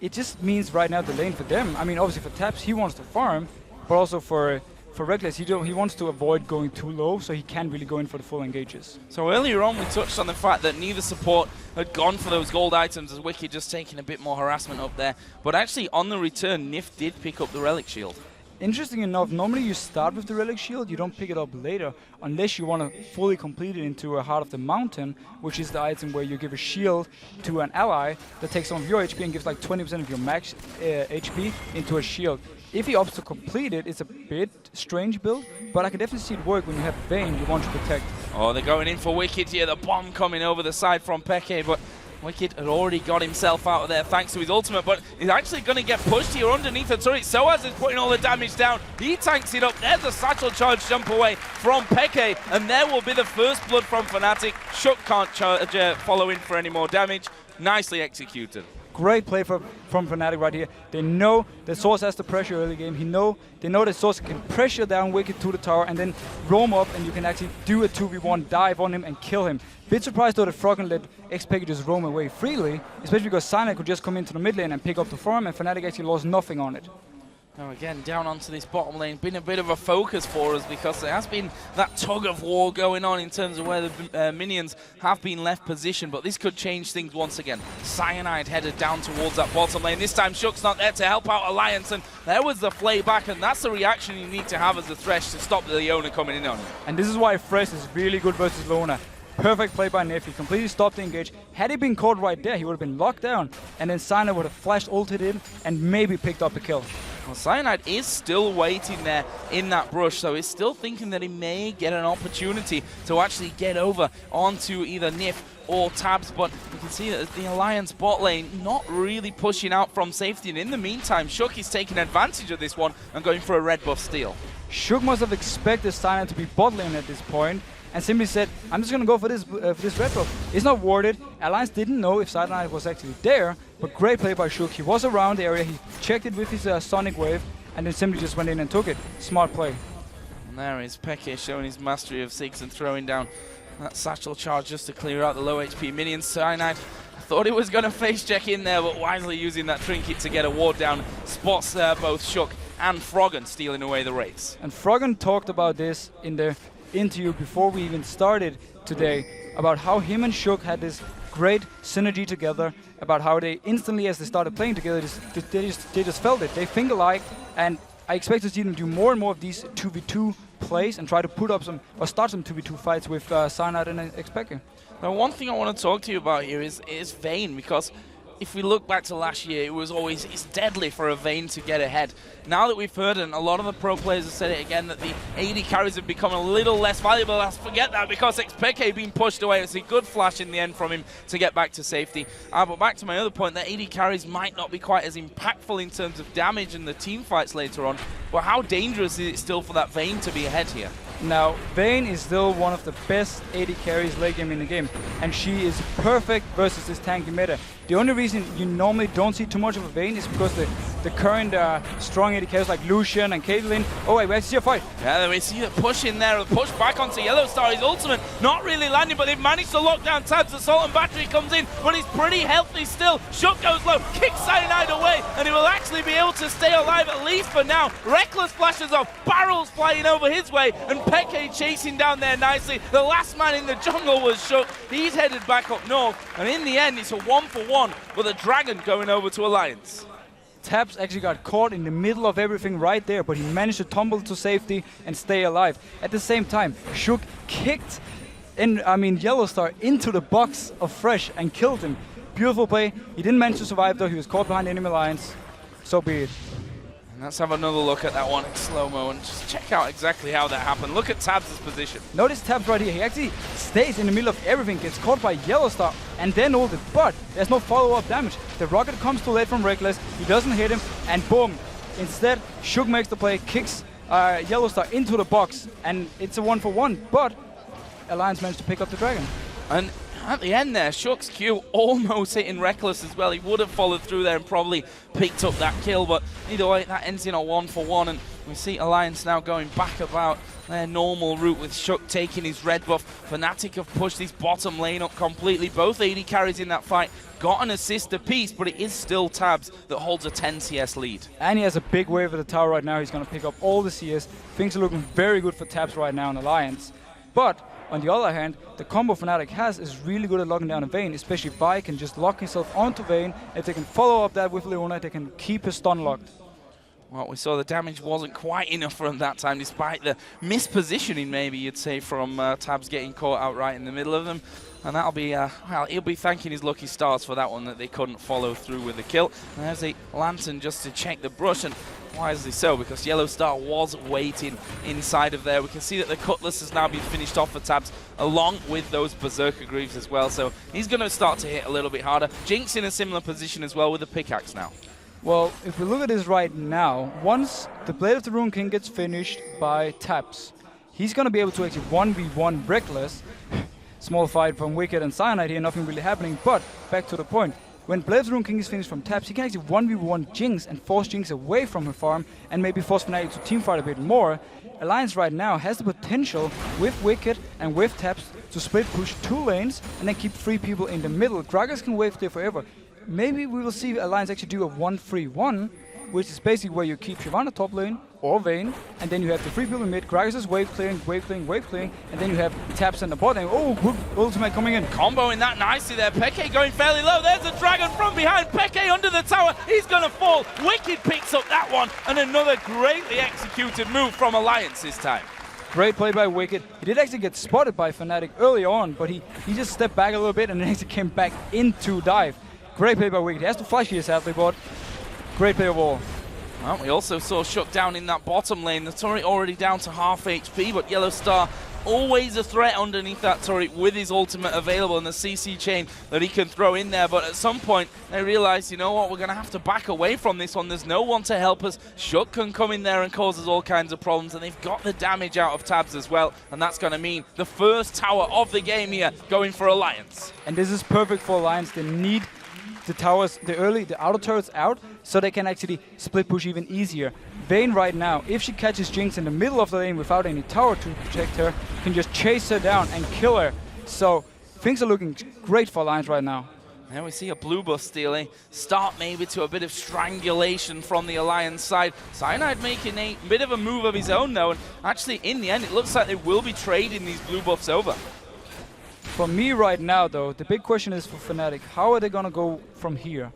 it just means right now the lane for them. I mean, obviously for Taps, he wants to farm, but also for Reckless, he wants to avoid going too low, so he can't really go in for the full engages. So earlier on, we touched on the fact that neither support had gone for those gold items, as Wicked just taking a bit more harassment up there. But actually, on the return, Nif did pick up the Relic Shield. Interesting enough, normally you start with the Relic Shield, you don't pick it up later, unless you want to fully complete it into a Heart of the Mountain, which is the item where you give a shield to an ally that takes some of your HP and gives like 20% of your max HP into a shield. If he opts to complete it, it's a bit strange build, but I can definitely see it work when you have Vayne you want to protect. Oh, they're going in for Wicked here, the bomb coming over the side from Peke, but Wicked had already got himself out of there thanks to his ultimate, but he's actually going to get pushed here underneath the turret. Soaz is putting all the damage down. He tanks it up. There's a satchel charge jump away from Peke, and there will be the first blood from Fnatic. Shook can't follow in for any more damage. Nicely executed. Great play from Fnatic right here. They know that Source has the pressure early game. They know that Source can pressure down Wicked to the tower and then roam up, and you can actually do a 2v1 dive on him and kill him. Bit surprised though that Froggen let Xpeke just roam away freely, especially because Cyanide could just come into the mid lane and pick up the farm, and Fnatic actually lost nothing on it. Now again, down onto this bottom lane, been a bit of a focus for us because there has been that tug of war going on in terms of where the minions have been left positioned, but this could change things once again. Cyanide headed down towards that bottom lane. This time Shook's not there to help out Alliance, and there was the flay back, and that's the reaction you need to have as a Thresh to stop the Leona coming in on you. And this is why Thresh is really good versus Leona. Perfect play by Nef. He completely stopped the engage. Had he been caught right there, he would have been locked down, and then Cyanide would have flashed ulted in and maybe picked up a kill. Well, Cyanide is still waiting there in that brush, so he's still thinking that he may get an opportunity to actually get over onto either Nif or Tabs, but you can see that the Alliance bot lane not really pushing out from safety, and in the meantime, Shook is taking advantage of this one and going for a red buff steal. Shook must have expected Cyanide to be bot lane at this point, and simply said, I'm just going to go for this red buff. It's not warded. Alliance didn't know if Cyanide was actually there, but great play by Shook. He was around the area, he checked it with his Sonic Wave, and then simply just went in and took it. Smart play. And there is Peke showing his mastery of Ziggs and throwing down that satchel charge just to clear out the low HP minions. Cyanide thought he was going to face check in there, but wisely using that trinket to get a ward down, spots both Shook and Froggen stealing away the race. And Froggen talked about this in the interview before we even started today, about how him and Shook had this great synergy together, about how they instantly, as they started playing together, they just felt it. They finger-like, and I expect to see them do more and more of these 2v2 plays and try to put up some, or start some 2v2 fights with Cyanide and Xpeke. Now, one thing I want to talk to you about here is Vayne, because if we look back to last year, it's deadly for a Vayne to get ahead. Now that we've heard, and a lot of the pro players have said it again, that the AD carries have become a little less valuable. Let's forget that, because Xpeke being pushed away. It's a good flash in the end from him to get back to safety. But back to my other point, that AD carries might not be quite as impactful in terms of damage in the team fights later on. But how dangerous is it still for that Vayne to be ahead here? Now, Vayne is still one of the best AD carries late game in the game, and she is perfect versus this tanky meta. The only reason you normally don't see too much of a Vayne is because the current strong AD carries like Lucian and Caitlyn. Oh wait, we see a fight. Yeah, we see the push in there, the push back onto Yellowstar. His ultimate not really landing, but they've managed to lock down Tabs. The Salt and Battery comes in, but he's pretty healthy still. Shook goes low, kicks Cyanide away, and he will actually be able to stay alive at least for now. Reckless flashes off, barrels flying over his way, and Peke chasing down there nicely. The last man in the jungle was Shook. He's headed back up north, and in the end, it's a 1-for-1 with a Dragon going over to Alliance. Tabs actually got caught in the middle of everything right there, but he managed to tumble to safety and stay alive. At the same time, Shook kicked Yellowstar into the box of Thresh and killed him. Beautiful play. He didn't manage to survive though. He was caught behind enemy lines. So be it. And let's have another look at that one in slow-mo and just check out exactly how that happened. Look at Tabs' position. Notice Tabs right here. He actually stays in the middle of everything, gets caught by Yellowstar, and then ulted. But there's no follow-up damage. The rocket comes too late from Reckless. He doesn't hit him, and boom. Instead, Shook makes the play, kicks Yellowstar into the box, and it's a 1-for-1. But Alliance managed to pick up the Dragon. And at the end there, Shook's Q almost hitting Reckless as well. He would have followed through there and probably picked up that kill, but either way, that ends in a 1-for-1, and we see Alliance now going back about their normal route with Shook taking his red buff. Fnatic have pushed this bottom lane up completely. Both AD carries in that fight got an assist apiece, but it is still Tabs that holds a 10 CS lead. And he has a big wave at the tower right now. He's going to pick up all the CS. Things are looking very good for Tabs right now in Alliance. But on the other hand, the combo Fnatic has is really good at locking down a Vayne, especially if Vi can just lock himself onto Vayne. If they can follow up that with Leona, they can keep his stun locked. Well, we saw the damage wasn't quite enough for him that time, despite the mispositioning, maybe you'd say, from Tabs getting caught out right in the middle of them. And that'll be, well, he'll be thanking his lucky stars for that one, that they couldn't follow through with the kill. And there's a Lantern just to check the brush, and Wisely so, because Yellow Star was waiting inside of there. We can see that the Cutlass has now been finished off for Tabs, along with those Berserker Greaves as well. So he's going to start to hit a little bit harder. Jinx in a similar position as well with the pickaxe now. Well, if we look at this right now, once the Blade of the Rune King gets finished by Tabs, he's going to be able to actually 1v1 Reckless. Small fight from Wicked and Cyanide here, nothing really happening, but back to the point. When Blade of the Rune King is finished from Tabs, he can actually 1v1 Jinx and force Jinx away from her farm and maybe force Fnatic to teamfight a bit more. Alliance right now has the potential with Wicked and with Tabs to split push 2 lanes and then keep 3 people in the middle. Gragas can wave clear forever. Maybe we will see Alliance actually do a 1-3-1, which is basically where you keep Shyvana top lane or Vayne, and then you have the 3 people in mid. Gragas is wave clearing, and then you have Tabs in the bot lane. Oh, good ultimate coming in. Comboing that nicely there. Peke going fairly low. There's a dragon from behind. Peke under the tower. He's going to fall. Wicked picks up that one, and another greatly executed move from Alliance this time. Great play by Wicked. He did actually get spotted by Fnatic early on, but he just stepped back a little bit and then actually came back into dive. Great play by Wicked. He has to flash here, sadly, but great play overall. Well, we also saw shut down in that bottom lane. The turret already down to half HP, but Yellow Star always a threat underneath that turret with his ultimate available and the CC chain that he can throw in there. But at some point, they realize, you know what, we're going to have to back away from this one. There's no one to help us. Shut can come in there and causes all kinds of problems, and they've got the damage out of Tabs as well, and that's going to mean the first tower of the game here going for Alliance. And this is perfect for Alliance. They need the towers, the outer turrets out, so they can actually split push even easier. Vayne right now, if she catches Jinx in the middle of the lane without any tower to protect her, can just chase her down and kill her. So things are looking great for Alliance right now. There we see a blue buff stealing. Start maybe to a bit of strangulation from the Alliance side. Cyanide making a bit of a move of his own though, and actually in the end it looks like they will be trading these blue buffs over. For me right now, though, the big question is for Fnatic, how are they going to go from here?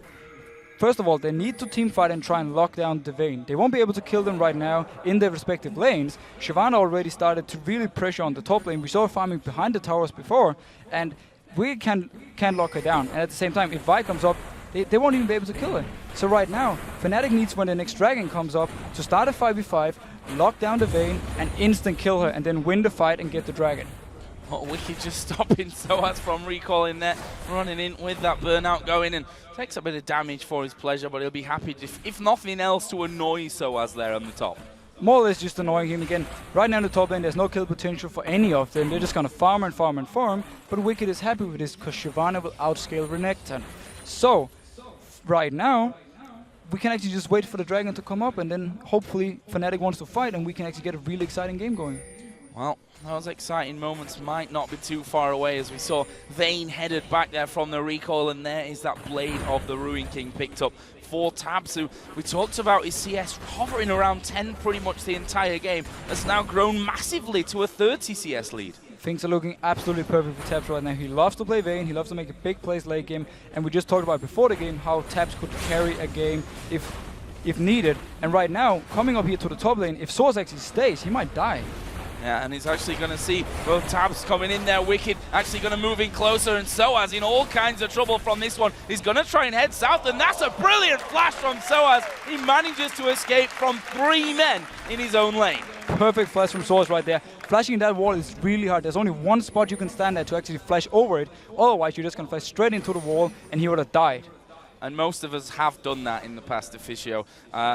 First of all, they need to teamfight and try and lock down the Vayne. They won't be able to kill them right now in their respective lanes. Shyvana already started to really pressure on the top lane. We saw her farming behind the towers before, and we can lock her down. And at the same time, if Vi comes up, they won't even be able to kill her. So right now, Fnatic needs, when the next dragon comes up, to start a 5v5, lock down the Vayne, and instant kill her, and then win the fight and get the dragon. Oh, Wicked just stopping Soaz from recalling there, running in with that burnout going, and takes a bit of damage for his pleasure, but he'll be happy, if nothing else, to annoy Soaz there on the top. More or less just annoying him again. Right now in the top lane, there's no kill potential for any of them. They're just going to farm and farm and farm, but Wicked is happy with this because Shyvana will outscale Renekton. So, right now, we can actually just wait for the dragon to come up, and then hopefully Fnatic wants to fight, and we can actually get a really exciting game going. Well, those exciting moments might not be too far away, as we saw Vayne headed back there from the recoil, and there is that Blade of the Ruin King picked up for Tabs, who we talked about his CS hovering around 10 pretty much the entire game, has now grown massively to a 30 CS lead. Things are looking absolutely perfect for Tabs right now. He loves to play Vayne, he loves to make a big plays late game, and we just talked about before the game how Tabs could carry a game if needed. And right now, coming up here to the top lane, if Source actually stays, he might die. Yeah, and he's actually going to see both Tabs coming in there. Wicked actually going to move in closer, and Soaz in all kinds of trouble from this one. He's going to try and head south, and that's a brilliant flash from Soaz. He manages to escape from 3 men in his own lane. Perfect flash from Soaz right there. Flashing that wall is really hard. There's only one spot you can stand at to actually flash over it. Otherwise, you're just going to flash straight into the wall, and he would have died. And most of us have done that in the past, Officio,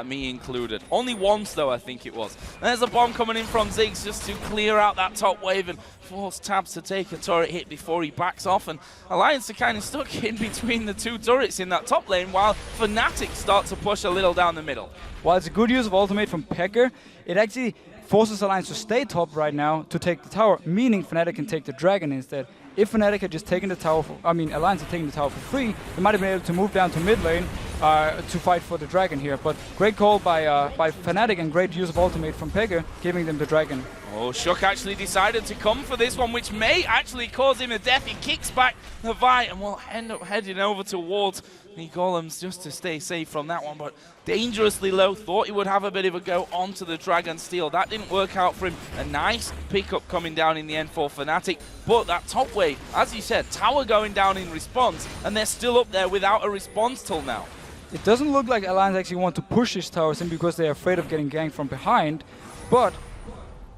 me included. Only once, though, I think it was. And there's a bomb coming in from Ziggs just to clear out that top wave and force Tabs to take a turret hit before he backs off. And Alliance are kind of stuck in between the 2 turrets in that top lane, while Fnatic start to push a little down the middle. While it's a good use of ultimate from Pecker, it actually forces Alliance to stay top right now to take the tower, meaning Fnatic can take the dragon instead. If Fnatic had just taken the tower, Alliance had taken the tower for free, they might have been able to move down to mid lane to fight for the dragon here. But great call by Fnatic and great use of ultimate from Pega, giving them the dragon. Oh, Shook actually decided to come for this one, which may actually cause him a death. He kicks back the Vi and will end up heading over towards the golems just to stay safe from that one, but dangerously low. Thought he would have a bit of a go onto the Dragon Steel. That didn't work out for him. A nice pickup coming down in the end for Fnatic, but that top wave, as you said, tower going down in response, and they're still up there without a response till now. It doesn't look like Alliance actually want to push this tower simply because they're afraid of getting ganked from behind. But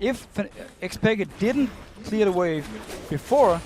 if Xpeke didn't clear the wave before,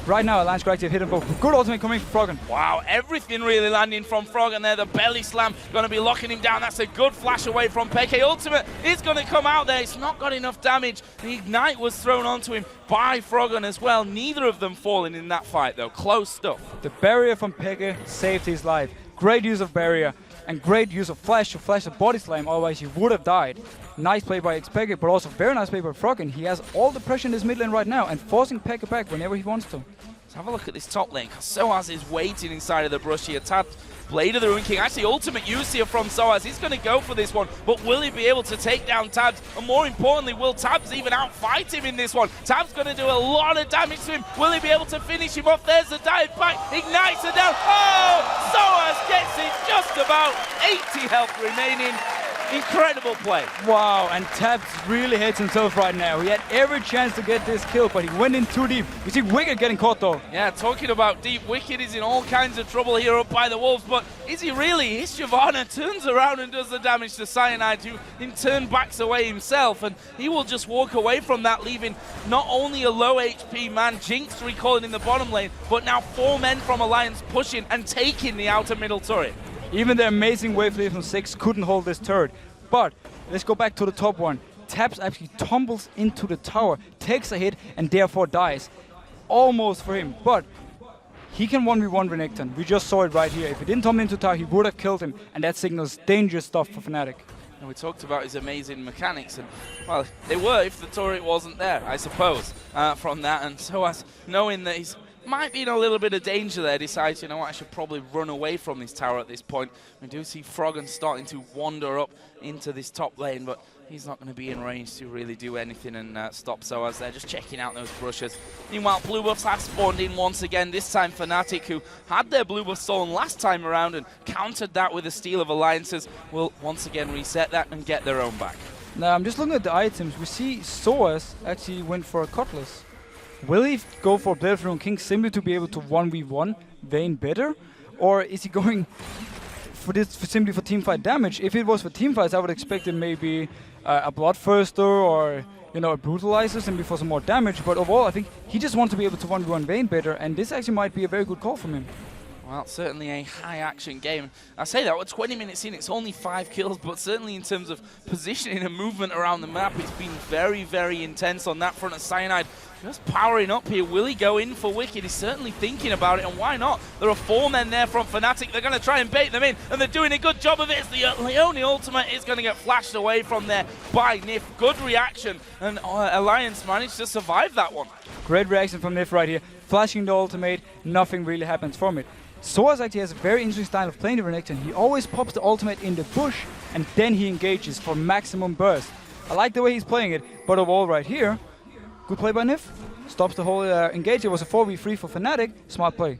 right now Alliance could actually hit him. Good ultimate coming from Froggen. Wow, everything really landing from Froggen there. The belly slam going to be locking him down. That's a good flash away from Peke. Ultimate is going to come out there. It's not got enough damage. The Ignite was thrown onto him by Froggen as well. Neither of them falling in that fight though. Close stuff. The barrier from Peke saved his life. Great use of barrier and great use of flash to flash the body slam, otherwise he would have died. Nice play by Xpeke, but also very nice play by Froggen. He has all the pressure in this mid lane right now and forcing Peke back whenever he wants to. Let's have a look at this top lane. Soaz is waiting inside of the brush here. Tabs, Blade of the Ruin King. Actually, ultimate use here from Soaz. He's going to go for this one, but will he be able to take down Tabs? And more importantly, will Tabs even outfight him in this one? Tabs going to do a lot of damage to him. Will he be able to finish him off? There's the dive back. Ignites her down. Oh! Soaz gets it just about. 80 health remaining. Incredible play. Wow, and Tabs really hates himself right now. He had every chance to get this kill, but he went in too deep. We see Wicked getting caught though. Yeah, talking about deep, Wicked is in all kinds of trouble here up by the Wolves, but is he really? His Shyvana turns around and does the damage to Cyanide, who in turn backs away himself, and he will just walk away from that, leaving not only a low HP man, Jinx recalling in the bottom lane, but now 4 men from Alliance pushing and taking the outer middle turret. Even the amazing wave lead from 6 couldn't hold this turret. But let's go back to the top one. Tabs actually tumbles into the tower, takes a hit, and therefore dies. Almost for him, but he can 1v1 Renekton. We just saw it right here. If he didn't tumble into the tower, he would have killed him, and that signals dangerous stuff for Fnatic. And we talked about his amazing mechanics, and well, they were if the turret wasn't there, I suppose, from that. And so as knowing that he's might be in a little bit of danger there, decides, you know what, I should probably run away from this tower at this point. We do see Froggen starting to wander up into this top lane, but he's not going to be in range to really do anything and stop Soaz there, just checking out those brushes. Meanwhile, blue buffs have spawned in once again, this time Fnatic, who had their blue buff stolen last time around and countered that with a steal of alliances, will once again reset that and get their own back. Now, I'm just looking at the items. We see Soaz actually went for a Cutlass. Will he go for Blade of the Ruin King simply to be able to 1v1 Vayne better? Or is he going for this simply for teamfight damage? If it was for teamfights, I would expect it maybe a Bloodthirster or, you know, a Brutalizer simply for some more damage. But overall, I think he just wants to be able to 1v1 Vayne better, and this actually might be a very good call from him. Well, certainly a high-action game. I say that, we're 20 minutes in, it's only 5 kills, but certainly in terms of positioning and movement around the map, it's been very, very intense on that front of Cyanide. Just powering up here. Will he go in for Wicked? He's certainly thinking about it, and why not? There are 4 men there from Fnatic. They're going to try and bait them in, and they're doing a good job of it. As the Leone ultimate is going to get flashed away from there by Nif. Good reaction, and Alliance managed to survive that one. Great reaction from Nif right here. Flashing the ultimate, nothing really happens from it. Soaz actually has a very interesting style of playing the Renekton. He always pops the ultimate in the bush, and then he engages for maximum burst. I like the way he's playing it, but overall right here, good play by Nif. Stops the whole engage. It was a 4v3 for Fnatic. Smart play.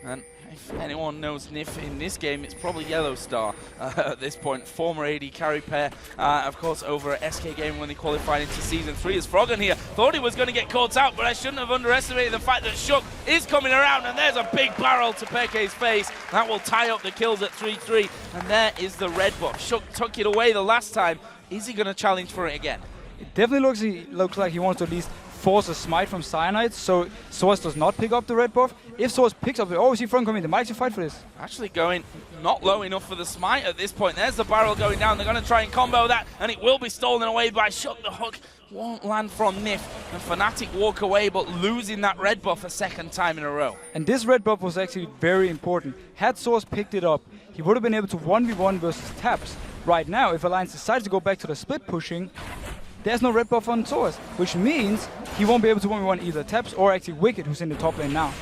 And if anyone knows Nif in this game, it's probably Yellow Star at this point. Former AD carry pair, of course, over at SK Game when they qualified into Season 3. As Froggen here thought he was going to get caught out, but I shouldn't have underestimated the fact that Shook is coming around, and there's a big barrel to Peke's face. That will tie up the kills at 3-3, and there is the red buff. Shook took it away the last time. Is he going to challenge for it again? It definitely looks like he wants to at least force a smite from Cyanide, so Soaz does not pick up the red buff. If Soaz picks up the... Oh, we see Froggen coming. They might actually fight for this. Actually going not low enough for the smite at this point. There's the barrel going down. They're going to try and combo that, and it will be stolen away by Shook. The hook won't land from Nif, and Fnatic walk away, but losing that red buff a second time in a row. And this red buff was actually very important. Had Soaz picked it up, he would have been able to 1v1 versus Tabs. Right now, if Alliance decides to go back to the split pushing, there's no red buff on Soaz, which means he won't be able to 1v1 either Tabs or actually Wicked, who's in the top lane now.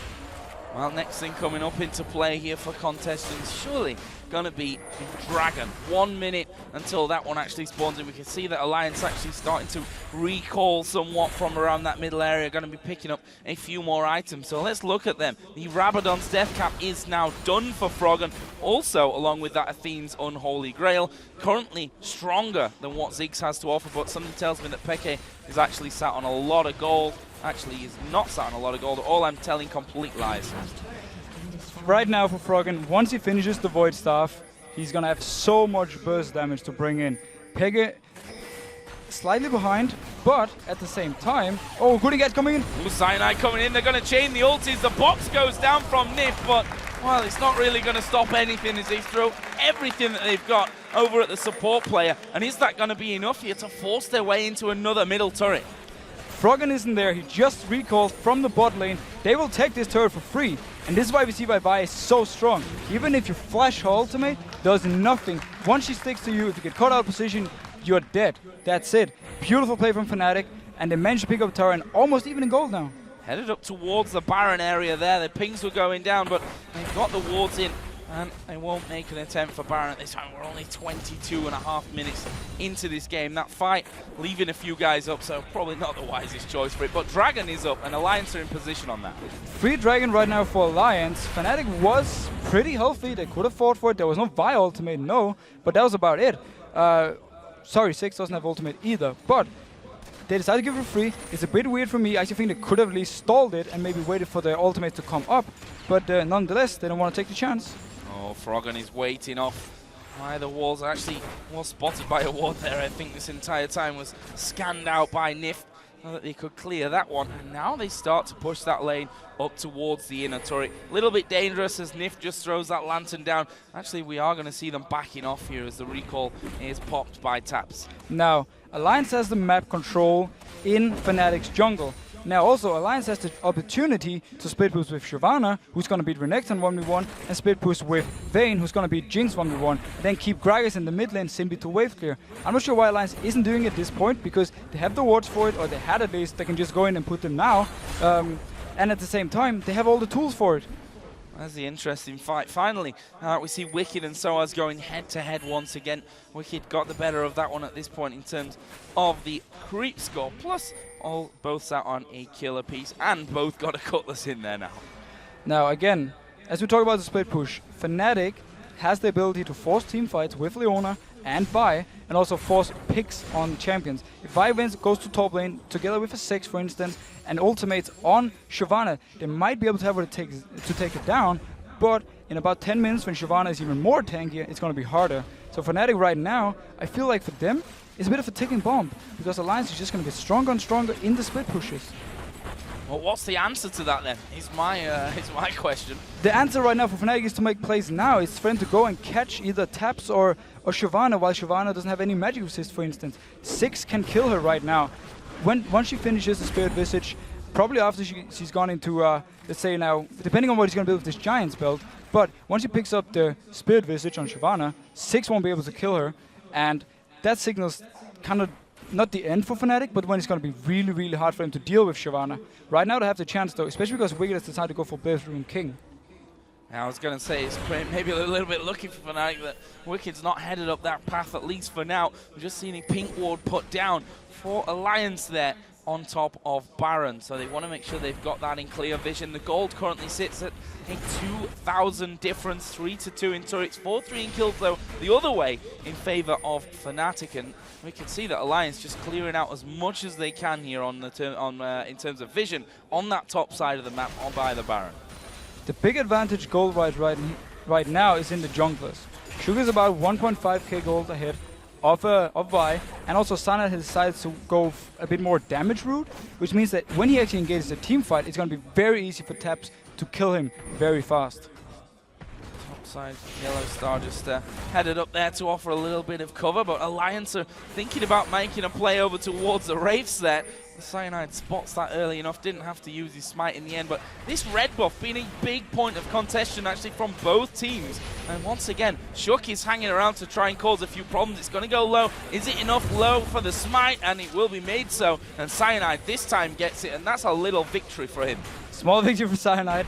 Well, next thing coming up into play here for contestants, surely going to be Dragon. 1 minute until that one actually spawns in. We can see that Alliance actually starting to recall somewhat from around that middle area, going to be picking up a few more items. So let's look at them. The Rabadon's Death Cap is now done for Froggen. Also, along with that, Athene's Unholy Grail. Currently stronger than what Ziggs has to offer, but something tells me that Peke is actually sat on a lot of gold. Actually, he's not sat on a lot of gold. All I'm telling complete lies. Right now for Froggen, once he finishes the Void Staff, he's going to have so much burst damage to bring in. Pege slightly behind, but at the same time... Oh, good engage coming in. Ooh, Cyanide coming in. They're going to chain the ultis. The box goes down from Nif, but, well, it's not really going to stop anything as they throw everything that they've got over at the support player. And is that going to be enough here to force their way into another middle turret? Froggen isn't there. He just recalled from the bot lane. They will take this turret for free. And this is why we see Bye is so strong. Even if you flash her ultimate, does nothing. Once she sticks to you, if you get caught out of position, you're dead. That's it. Beautiful play from Fnatic. And they managed to pick up tower and almost even in gold now. Headed up towards the Baron area there. The pings were going down, but they've got the wards in. And they won't make an attempt for Baron at this time. We're only 22.5 minutes into this game. That fight leaving a few guys up, so probably not the wisest choice for it. But Dragon is up, and Alliance are in position on that. Free Dragon right now for Alliance. Fnatic was pretty healthy. They could have fought for it. There was no Vi ultimate, no. But that was about it. Sorry, Six doesn't have ultimate either. But they decided to give it free. It's a bit weird for me. I actually think they could have at least stalled it and maybe waited for their ultimate to come up. But nonetheless, they don't want to take the chance. Oh, Froggen is waiting off why the walls. Actually was spotted by a ward there. I think this entire time was scanned out by Nif so that they could clear that one. And now they start to push that lane up towards the inner turret. A little bit dangerous as Nif just throws that lantern down. Actually, we are going to see them backing off here as the recall is popped by Taps. Now, Alliance has the map control in Fnatic's jungle. Now also, Alliance has the opportunity to split push with Shyvana, who's going to beat Renekton 1v1, and split push with Vayne, who's going to beat Jinx 1v1, and then keep Gragas in the mid lane simply to wave clear. I'm not sure why Alliance isn't doing it at this point, because they have the wards for it, or they had at least. They can just go in and put them now. And at the same time, they have all the tools for it. That's the interesting fight. Finally, we see Wicked and Soaz going head-to-head once again. Wicked got the better of that one at this point in terms of the creep score. Plus, both sat on a killer piece, and both got a Cutlass in there now. Now, again, as we talk about the split push, Fnatic has the ability to force team fights with Leona and Vi, and also force picks on champions. If Vi wins, goes to top lane, together with a 6, for instance, and ultimates on Shyvana, they might be able to have what it takes to take it down, but in about 10 minutes, when Shyvana is even more tankier, it's going to be harder. So Fnatic right now, I feel like for them, it's a bit of a ticking bomb, because Alliance is just going to get stronger and stronger in the split pushes. Well, what's the answer to that then? Is my question. The answer right now for Fnatic is to make plays now. It's for them to go and catch either Taps or Shyvana, while Shyvana doesn't have any magic resist, for instance. 6 can kill her right now. Once she finishes the Spirit Visage, probably after she's gone into, let's say now, depending on what he's going to build with this Giant's build, but once she picks up the Spirit Visage on Shyvana, 6 won't be able to kill her, and that signals kind of not the end for Fnatic, but when it's going to be really, really hard for them to deal with Shyvana. Right now they have the chance though, especially because Wicked has decided to go for Bedroom King. I was going to say, it's maybe a little bit lucky for Fnatic that Wicked's not headed up that path, at least for now. We're just seeing a pink ward put down for Alliance there on top of Baron. So they want to make sure they've got that in clear vision. The gold currently sits at a 2,000 difference, 3-2 in turrets, 4-3 in kills though, the other way in favor of Fnatic. And we can see that Alliance just clearing out as much as they can here on the in terms of vision on that top side of the map by the Baron. The big advantage gold-wise right now is in the junglers. Sugar's about 1.5k gold ahead of Vi, and also Sana has decided to go a bit more damage route, which means that when he actually engages a team fight, it's going to be very easy for Taps to kill him very fast. Top side, Yellow Star just headed up there to offer a little bit of cover, but Alliance are thinking about making a play over towards the Wraiths there. Cyanide spots that early enough, didn't have to use his smite in the end, but this red buff being a big point of contention actually from both teams. And once again, Shook is hanging around to try and cause a few problems. It's going to go low. Is it enough low for the smite? And it will be made so. And Cyanide this time gets it, and that's a little victory for him. Small victory for Cyanide.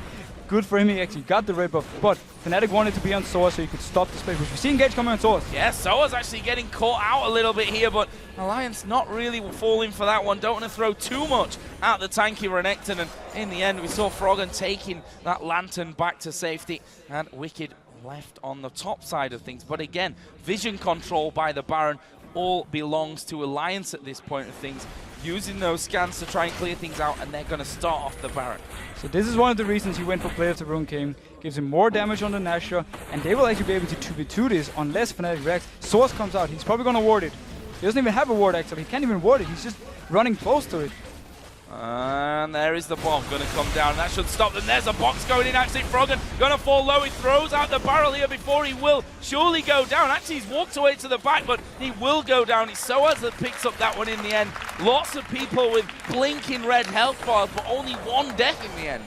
Good for him, he actually got the red buff, but Fnatic wanted to be on Soaz so he could stop the split push. We see engage coming on Soaz. Yeah, Soaz actually getting caught out a little bit here, but Alliance not really falling for that one. Don't want to throw too much at the tanky Renekton, and in the end we saw Froggen taking that lantern back to safety, and Wicked left on the top side of things. But again, vision control by the Baron all belongs to Alliance at this point of things. using those scans to try and clear things out, and they're going to start off the Baron. So this is one of the reasons he went for Play of the Rune King. Gives him more damage on the Nashor, and they will actually be able to 2v2 this unless Fnatic reacts. Source comes out, he's probably going to ward it. He doesn't even have a ward actually, he can't even ward it, he's just running close to it. And there is the bomb going to come down. That should stop them. There's a box going in. Actually, Froggen going to fall low. He throws out the barrel here before he will surely go down. Actually, he's walked away to the back, but he will go down. It's Soaz that picks up that one in the end. Lots of people with blinking red health bars, but only one death in the end.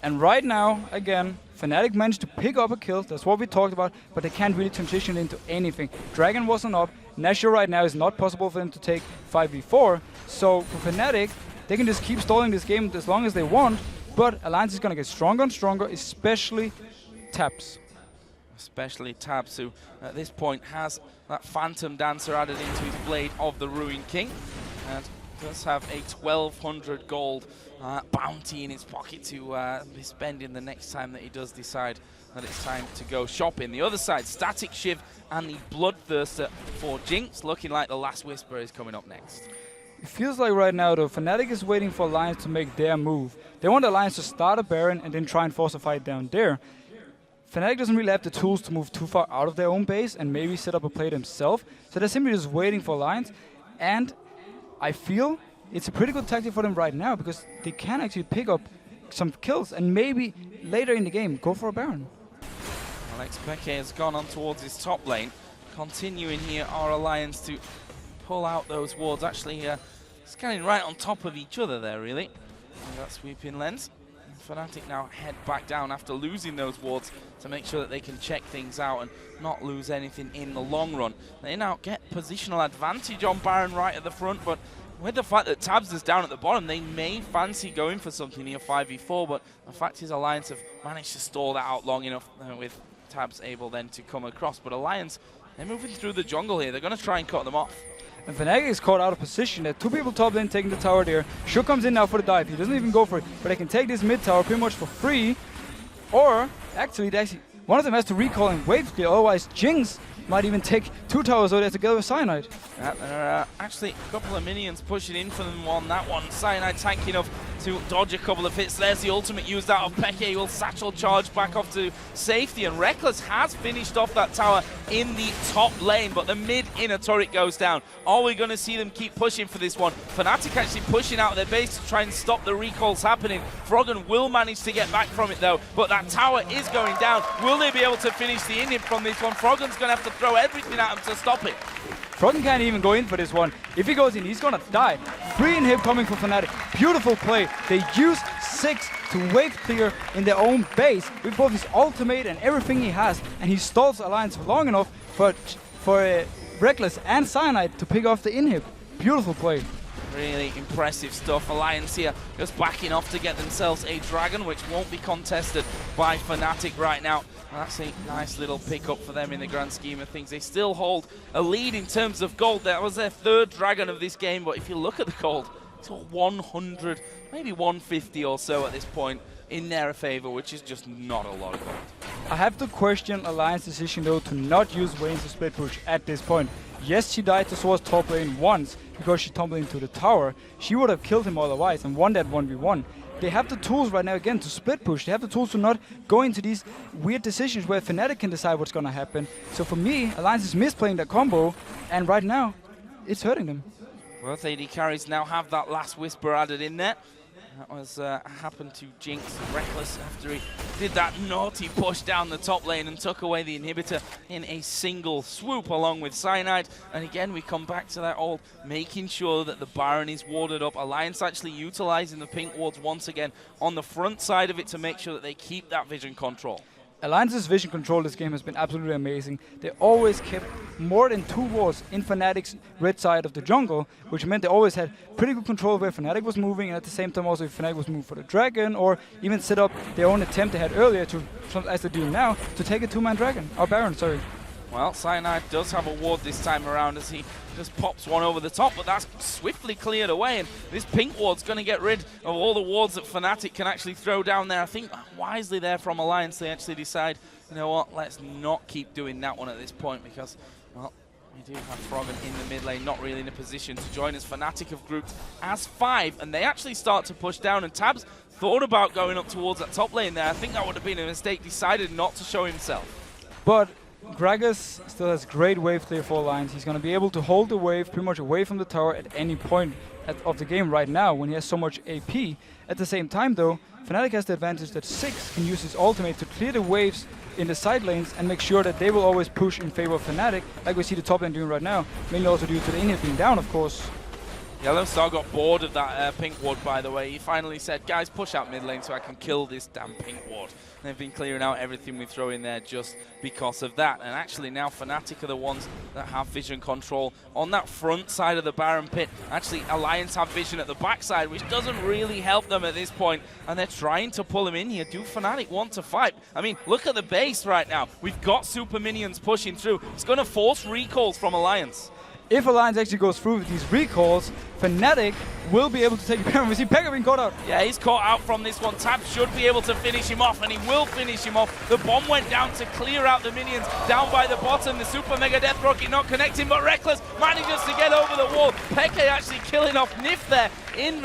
And right now, again, Fnatic managed to pick up a kill. That's what we talked about, but they can't really transition into anything. Dragon wasn't up. Nashor right now is not possible for them to take 5v4. So for Fnatic, they can just keep stalling this game as long as they want, but Alliance is going to get stronger and stronger, especially Tabs. Especially Tabs, who at this point has that Phantom Dancer added into his Blade of the Ruined King, and does have a 1200 gold bounty in his pocket to be spending the next time that he does decide that it's time to go shopping. The other side, Static Shiv and the Bloodthirster for Jinx, looking like the Last Whisper is coming up next. It feels like right now, though, Fnatic is waiting for Alliance to make their move. They want Alliance to start a Baron and then try and force a fight down there. Fnatic doesn't really have the tools to move too far out of their own base and maybe set up a play themselves. So they're simply just waiting for Alliance. And I feel it's a pretty good tactic for them right now because they can actually pick up some kills and maybe later in the game go for a Baron. Alex Peke has gone on towards his top lane. Continuing here, our Alliance to pull out those wards. Actually, scanning right on top of each other there, really. And that sweeping lens. And Fnatic now head back down after losing those wards to make sure that they can check things out and not lose anything in the long run. They now get positional advantage on Baron right at the front, but with the fact that Tabs is down at the bottom, they may fancy going for something here 5v4, but the fact is Alliance have managed to stall that out long enough with Tabs able then to come across. But Alliance, they're moving through the jungle here. They're going to try and cut them off. And Fnatic is caught out of position. There are two people top lane taking the tower there. Shu comes in now for the dive. He doesn't even go for it, but they can take this mid tower pretty much for free. Or, actually, one of them has to recall and wave clear, otherwise Jinx might even take two towers over there together with Cyanide. There are actually a couple of minions pushing in for them on that one. Cyanide tanky enough to dodge a couple of hits. There's the ultimate used out of Peke. He will satchel charge back off to safety, and Reckless has finished off that tower in the top lane, but the mid inner turret goes down. Are we going to see them keep pushing for this one? Fnatic actually pushing out of their base to try and stop the recalls happening. Froggen will manage to get back from it though, but that tower is going down. Will they be able to finish the inhib from this one? Froggen's going to have to throw everything at him to stop it. Froggen can't even go in for this one. If he goes in, he's gonna die. Free inhib coming from Fnatic. Beautiful play. They use 6 to wave clear in their own base with both his ultimate and everything he has, and he stalls Alliance for long enough for Reckless and Cyanide to pick off the inhib. Beautiful play. Really impressive stuff. Alliance here just backing off to get themselves a dragon, which won't be contested by Fnatic right now. That's a nice little pickup for them in the grand scheme of things. They still hold a lead in terms of gold. That was their third dragon of this game, but if you look at the gold, it's 100, maybe 150 or so at this point in their favor, which is just not a lot of gold. I have to question Alliance's decision though to not use Vayne to split push at this point. Yes, she died to Source top lane once because she tumbled into the tower. She would have killed him otherwise and won that 1v1. They have the tools right now again to split push. They have the tools to not go into these weird decisions where Fnatic can decide what's going to happen. So for me, Alliance is misplaying that combo, and right now, it's hurting them. Both AD carries now have that Last Whisper added in there. That was happened to Jinx Reckless after he did that naughty push down the top lane and took away the inhibitor in a single swoop along with Cyanide. And again, we come back to that old making sure that the Baron is warded up. Alliance actually utilizing the pink wards once again on the front side of it to make sure that they keep that vision control. Alliance's vision control this game has been absolutely amazing. They always kept more than 2 wards in Fnatic's red side of the jungle, which meant they always had pretty good control of where Fnatic was moving, and at the same time also if Fnatic was moving for the dragon, or even set up their own attempt they had earlier to, as they do now, to take a 2-man dragon, or Baron, sorry. Well, Cyanide does have a ward this time around as he just pops one over the top, but that's swiftly cleared away, and this pink ward's going to get rid of all the wards that Fnatic can actually throw down there. I think wisely there from Alliance, they actually decide, you know what, let's not keep doing that one at this point because, well, We do have Froggen in the mid lane, not really in a position to join us. Fnatic have grouped as 5, and they actually start to push down, and Tabs thought about going up towards that top lane there. I think that would have been a mistake, decided not to show himself. But Gragas still has great wave clear for Alliance. He's going to be able to hold the wave pretty much away from the tower at any point of the game right now when he has so much AP. At the same time though, Fnatic has the advantage that Six can use his ultimate to clear the waves in the side lanes and make sure that they will always push in favor of Fnatic, like we see the top lane doing right now, mainly also due to the inhib being down, of course. Yellowstar got bored of that pink ward, by the way. He finally said, guys, push out mid lane so I can kill this damn pink ward. And they've been clearing out everything we throw in there just because of that. And actually now Fnatic are the ones that have vision control on that front side of the Baron pit. Actually, Alliance have vision at the backside, which doesn't really help them at this point. And they're trying to pull him in here. Do Fnatic want to fight? I mean, look at the base right now. We've got super minions pushing through. It's going to force recalls from Alliance. If Alliance actually goes through with these recalls, Fnatic will be able to take Baron. We see Pekka being caught out. Yeah, he's caught out from this one. Tab should be able to finish him off, and he will finish him off. The bomb went down to clear out the minions down by the bottom. The Super Mega Death Rocket not connecting, but Reckless manages to get over the wall. Pekka actually killing off Nif there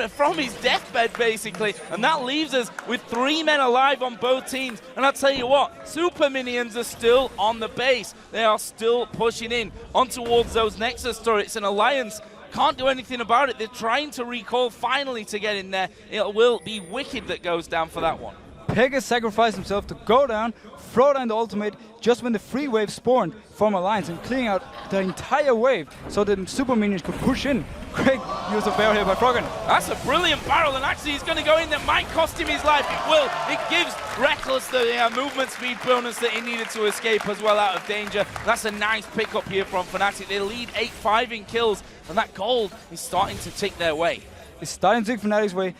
from his deathbed, basically. And that leaves us with 3 men alive on both teams. And I'll tell you what, Super Minions are still on the base. They are still pushing in on towards those Nexus turrets, and Alliance can't do anything about it. They're trying to recall finally to get in there. It will be Wicked that goes down for that one. Pekka sacrificed himself to go down, throw down the ultimate just when the free wave spawned from Alliance and clearing out the entire wave so that the super minions could push in. Great use of barrel here by Froggen. That's a brilliant barrel, and actually he's going to go in. That might cost him his life. It will. It gives Reckless the movement speed bonus that he needed to escape as well out of danger. That's a nice pickup here from Fnatic. They lead 8-5 in kills, and that gold is starting to tick their way. It's starting to tick Fnatic's way.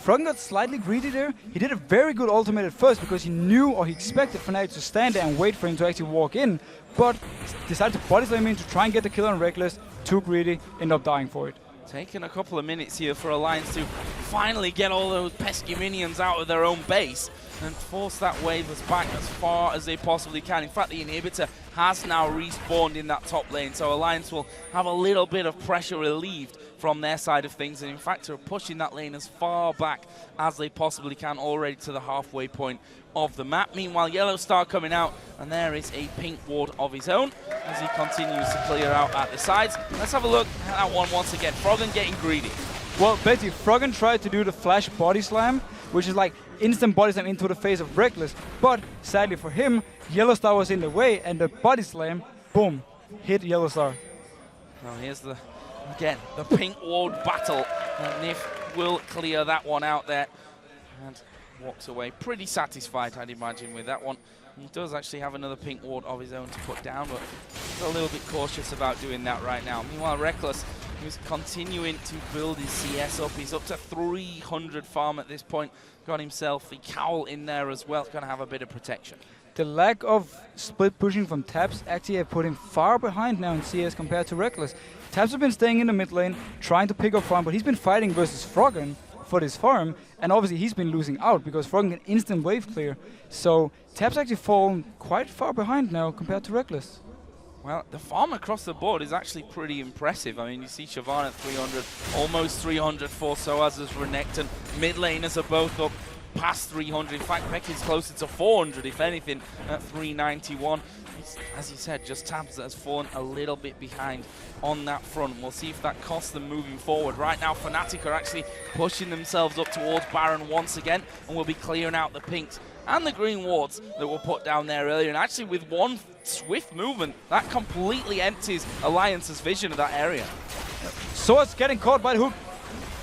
Froggen got slightly greedy there. He did a very good ultimate at first because he knew or he expected Fnatic to stand there and wait for him to actually walk in, but decided to body slam in to try and get the kill on Reckless. Too greedy, ended up dying for it. Taking a couple of minutes here for Alliance to finally get all those pesky minions out of their own base and force that wave back as far as they possibly can. In fact, the inhibitor has now respawned in that top lane, so Alliance will have a little bit of pressure relieved from their side of things, and in fact are pushing that lane as far back as they possibly can, already to the halfway point of the map. Meanwhile, Yellowstar coming out, and there is a pink ward of his own as he continues to clear out at the sides. Let's have a look at that one once again. Froggen getting greedy. Well, basically, Froggen tried to do the flash body slam, which is like instant body slam into the face of Reckless, but sadly for him, Yellowstar was in the way, and the body slam, boom, hit Yellowstar. Now here's the, again, the pink ward battle, and Nif will clear that one out there and walks away pretty satisfied, I'd imagine, with that one. He does actually have another pink ward of his own to put down, but he's a little bit cautious about doing that right now. Meanwhile, Reckless, who's continuing to build his CS up. He's up to 300 farm at this point. Got himself the cowl in there as well. He's going to have a bit of protection. The lack of split pushing from Tabs actually have put him far behind now in CS compared to Reckless. Tabs have been staying in the mid lane, trying to pick up farm, but he's been fighting versus Froggen for this farm, and obviously he's been losing out because Froggen can instant wave clear. So Tabs actually fallen quite far behind now compared to Reckless. Well, the farm across the board is actually pretty impressive. I mean, you see Siobhan at 300, almost 300 for Soaz as Renekton. Mid laners are both up past 300. In fact, Pekka's closer to 400, if anything, at 391. It's, as you said, just Tabs that has fallen a little bit behind on that front. We'll see if that costs them moving forward. Right now, Fnatic are actually pushing themselves up towards Baron once again, and will be clearing out the pinks and the green wards that were put down there earlier. And actually, with one swift movement, that completely empties Alliance's vision of that area. So it's getting caught by the hook.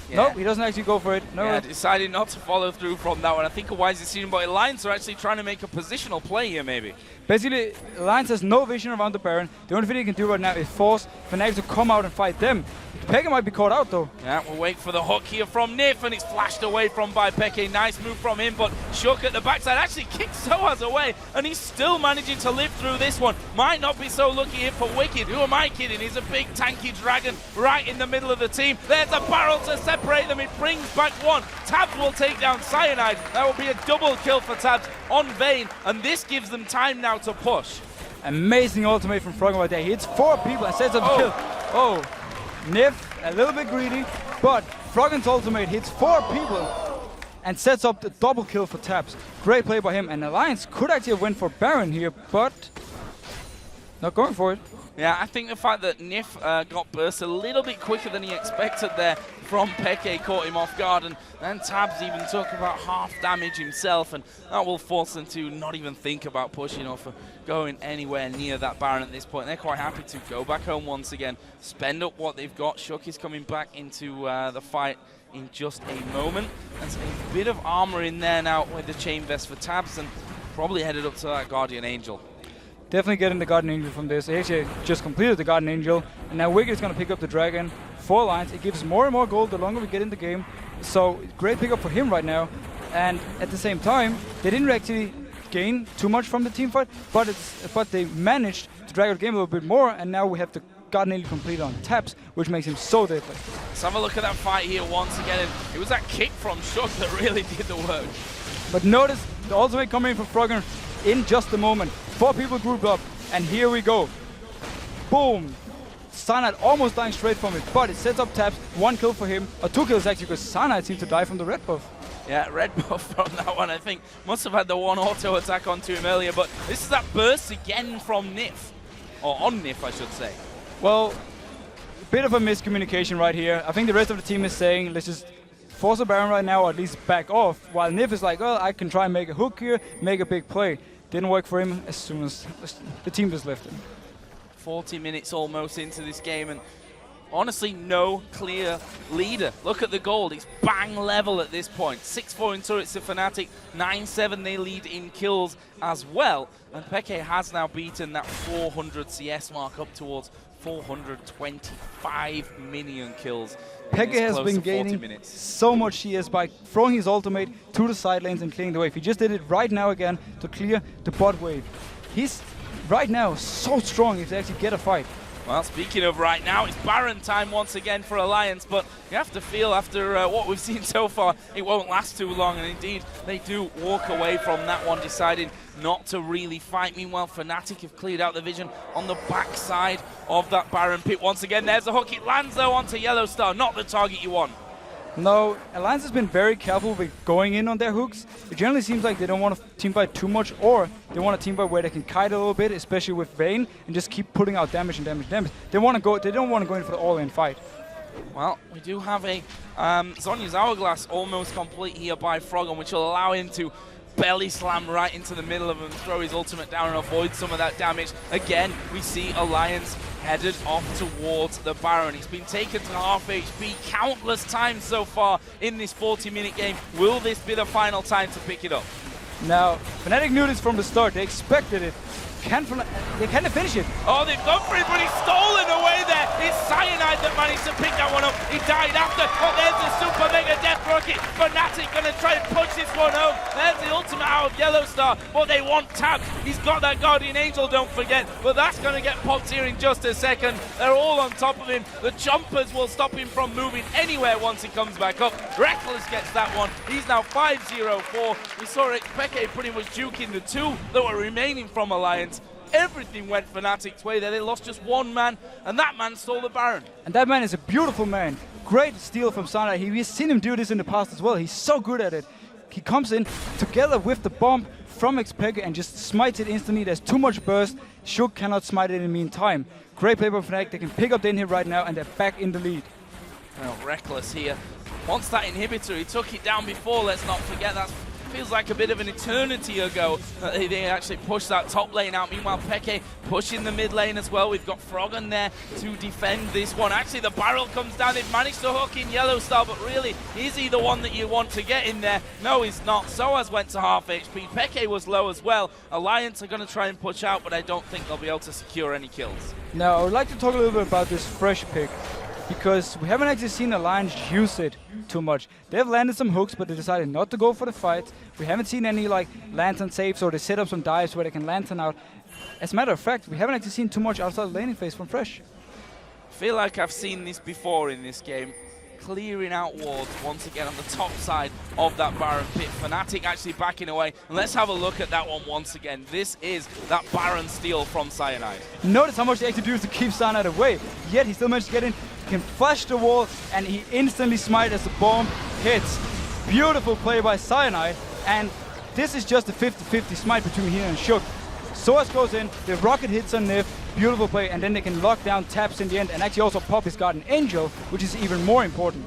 Yeah. Nope, he doesn't actually go for it. No. Yeah, decided not to follow through from that one. I think a wise decision, but Alliance are actually trying to make a positional play here, maybe. Basically, Alliance has no vision around the Baron. The only thing he can do right now is force Fnatic to come out and fight them. Pekka might be caught out though. Yeah, we'll wait for the hook here from Nif, and it's flashed away from by Pekka. Nice move from him, but Shook at the backside actually kicks Soaz away, and he's still managing to live through this one. Might not be so lucky here for Wicked. Who am I kidding? He's a big tanky dragon right in the middle of the team. There's a barrel to separate them. It brings back one. Tabs will take down Cyanide. That will be a double kill for Tabs on Vayne, and this gives them time now to push. Amazing ultimate from Froggen right there. He hits 4 people and sets up the kill. Oh, Nif, a little bit greedy, but Froggen's ultimate hits 4 people and sets up the double kill for Taps. Great play by him, and Alliance could actually have went for Baron here, but not going for it. Yeah, I think the fact that Nif got burst a little bit quicker than he expected there from Peke caught him off guard, and then Tabs even took about half damage himself, and that will force them to not even think about pushing or for going anywhere near that Baron at this point. They're quite happy to go back home once again, spend up what they've got. Shook is coming back into the fight in just a moment. There's a bit of armor in there now with the chain vest for Tabs, and probably headed up to that Guardian Angel. Definitely getting the Guardian Angel from this. He actually just completed the Guardian Angel, and now Wicked is going to pick up the Dragon for Alliance. It gives more and more gold the longer we get in the game, so great pickup for him right now. And at the same time, they didn't actually gain too much from the team fight, but they managed to drag out the game a little bit more, and now we have the Guardian Angel complete on Taps, which makes him so deadly. Let's have a look at that fight here once again, and it was that kick from Shook that really did the work. But notice the ultimate coming in from Froggen in just a moment. 4 people grouped up, and here we go. Boom! Cyanide almost dying straight from it, but it sets up Taps. 1 kill for him, or 2 kills actually, because Cyanide seemed to die from the red buff. Yeah, red buff from that one, I think. Must have had the 1 auto attack onto him earlier, but this is that burst again from Nif. Or on Nif, I should say. Well, a bit of a miscommunication right here. I think the rest of the team is saying, let's just force a Baron right now, or at least back off, while Nif is like, well, I can try and make a hook here, make a big play. Didn't work for him as soon as the team just left him. 40 minutes almost into this game, and honestly, no clear leader. Look at the gold. It's bang level at this point. 6-4 in turrets to Fnatic. 9-7 they lead in kills as well. And Peke has now beaten that 400 CS mark up towards 425 million kills. Peke has been gaining so much CS by throwing his ultimate to the side lanes and clearing the wave. He just did it right now again to clear the bot wave. He's right now so strong if they actually get a fight. Well, speaking of right now, it's Baron time once again for Alliance, but you have to feel after what we've seen so far, it won't last too long, and indeed, they do walk away from that one, deciding not to really fight. Meanwhile, Fnatic have cleared out the vision on the backside of that Baron pit. Once again, there's a hook. It lands, though, onto Yellow Star, not the target you want. No, Alliance has been very careful with going in on their hooks. It generally seems like they don't want to teamfight too much, or they want a teamfight where they can kite a little bit, especially with Vayne, and just keep putting out damage and damage and damage. They don't want to go in for the all-in fight. Well, we do have a Zhonya's Hourglass almost complete here by Froggen, which will allow him to belly slam right into the middle of him, throw his ultimate down and avoid some of that damage. Again, we see Alliance headed off towards the Baron. He's been taken to half HP countless times so far in this 40-minute game. Will this be the final time to pick it up? Now, Fnatic knew this from the start. They expected it. They can't finish it. Oh, they've gone for it, but he's stolen away there. It's Cyanide that managed to pick that one up. He died after. Oh, there's the super mega death rocket. Fnatic going to try and push this one home. There's the ultimate out of Yellow Star, but they want Tabs. He's got that Guardian Angel, don't forget, but that's going to get popped here in just a second. They're all on top of him. The jumpers will stop him from moving anywhere once he comes back up. Reckless gets that one. He's now 5-0-4. We saw it, Peke pretty much juking the 2 that were remaining from Alliance. Everything went Fnatic's way there. They lost just 1 man, and that man stole the Baron. And that man is a beautiful man. Great steal from Cyanide. We've seen him do this in the past as well. He's so good at it. He comes in together with the bomb from Xpeke and just smites it instantly. There's too much burst. Shook cannot smite it in the meantime. Great play by Fnatic. They can pick up the inhib right now, and they're back in the lead. Well, Reckless here. Wants that inhibitor. He took it down before, let's not forget. That feels like a bit of an eternity ago that they actually pushed that top lane out. Meanwhile, Peke pushing the mid lane as well. We've got Froggen there to defend this one. Actually, the barrel comes down. They've managed to hook in Yellow Star, but really, is he the one that you want to get in there? No, he's not. Soaz went to half HP. Peke was low as well. Alliance are going to try and push out, but I don't think they'll be able to secure any kills. Now, I would like to talk a little bit about this fresh pick, because we haven't actually seen Alliance use it too much. They've landed some hooks, but they decided not to go for the fight. We haven't seen any like lantern saves, or they set up some dives where they can lantern out. As a matter of fact, we haven't actually seen too much outside the laning phase from Fresh. I feel like I've seen this before in this game. clearing out wards once again on the top side of that Baron pit. Fnatic actually backing away. And let's have a look at that one once again. This is that Baron steal from Cyanide. Notice how much they actually do to keep Cyanide away. Yet he still managed to get in, can flash the wall, and he instantly smite as the bomb hits. Beautiful play by Cyanide, and this is just a 50-50 smite between here and Shook. Source goes in, the rocket hits on Nif, beautiful play, and then they can lock down taps in the end and actually also pop his Guardian Angel, which is even more important.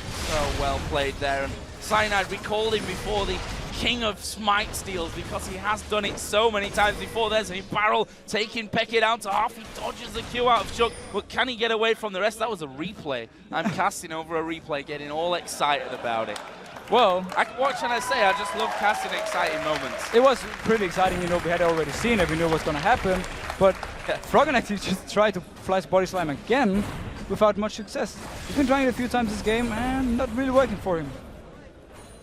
So well played there. And Cyanide, we called him before the king of smite steals because he has done it so many times before. There's a barrel taking Peke down to half. He dodges the Q out of Shook, but can he get away from the rest? That was a replay. I'm casting over a replay, getting all excited about it. Well, what can I say? I just love casting exciting moments. It was pretty exciting, you know, we had already seen it, we knew what's going to happen, but Froggen actually just tried to flash Body Slam again without much success. He's been trying it a few times this game and not really working for him.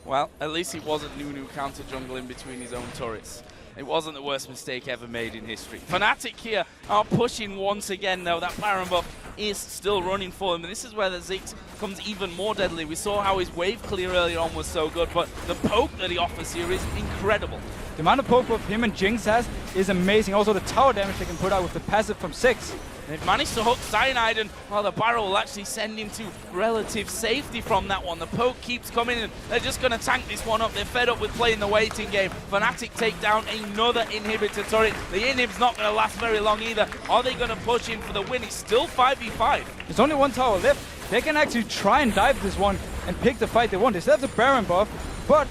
Well, at least it wasn't Nunu counter jungle in between his own turrets. It wasn't the worst mistake ever made in history. Fnatic here are pushing once again, though. That Baron buff is still running for them. And this is where the Ziggs comes even more deadly. We saw how his wave clear earlier on was so good, but the poke that he offers here is incredible. The amount of poke buff him and Jinx has is amazing. Also the tower damage they can put out with the passive from 6. They've managed to hook Cyanide, and well, the barrel will actually send him to relative safety from that one. The poke keeps coming, and they're just going to tank this one up. They're fed up with playing the waiting game. Fnatic take down another inhibitor turret. The inhib's not going to last very long either. Are they going to push in for the win? It's still 5v5. There's only one tower left. They can actually try and dive this one and pick the fight they want. They still have the Baron buff, but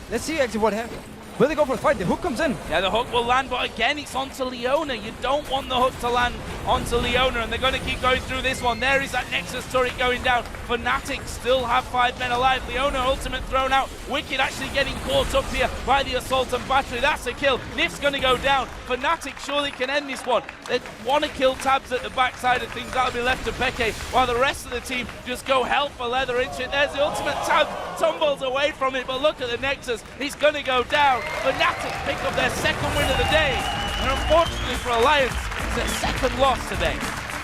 let's see actually what happens. Will they go for the fight? The hook comes in. Yeah, the hook will land, but again, it's onto Leona. You don't want the hook to land onto Leona, and they're going to keep going through this one. There is that Nexus turret going down. Fnatic still have 5 men alive. Leona ultimate thrown out. Wicked actually getting caught up here by the Assault and Battery. That's a kill. Nif's going to go down. Fnatic surely can end this one. They want to kill Tabs at the backside of things. That'll be left to Peke, while the rest of the team just go hell for leather into it. There's the ultimate. Tab tumbles away from it, but look at the Nexus. He's going to go down. Fnatic pick up their second win of the day, and unfortunately for Alliance, it's their second loss today.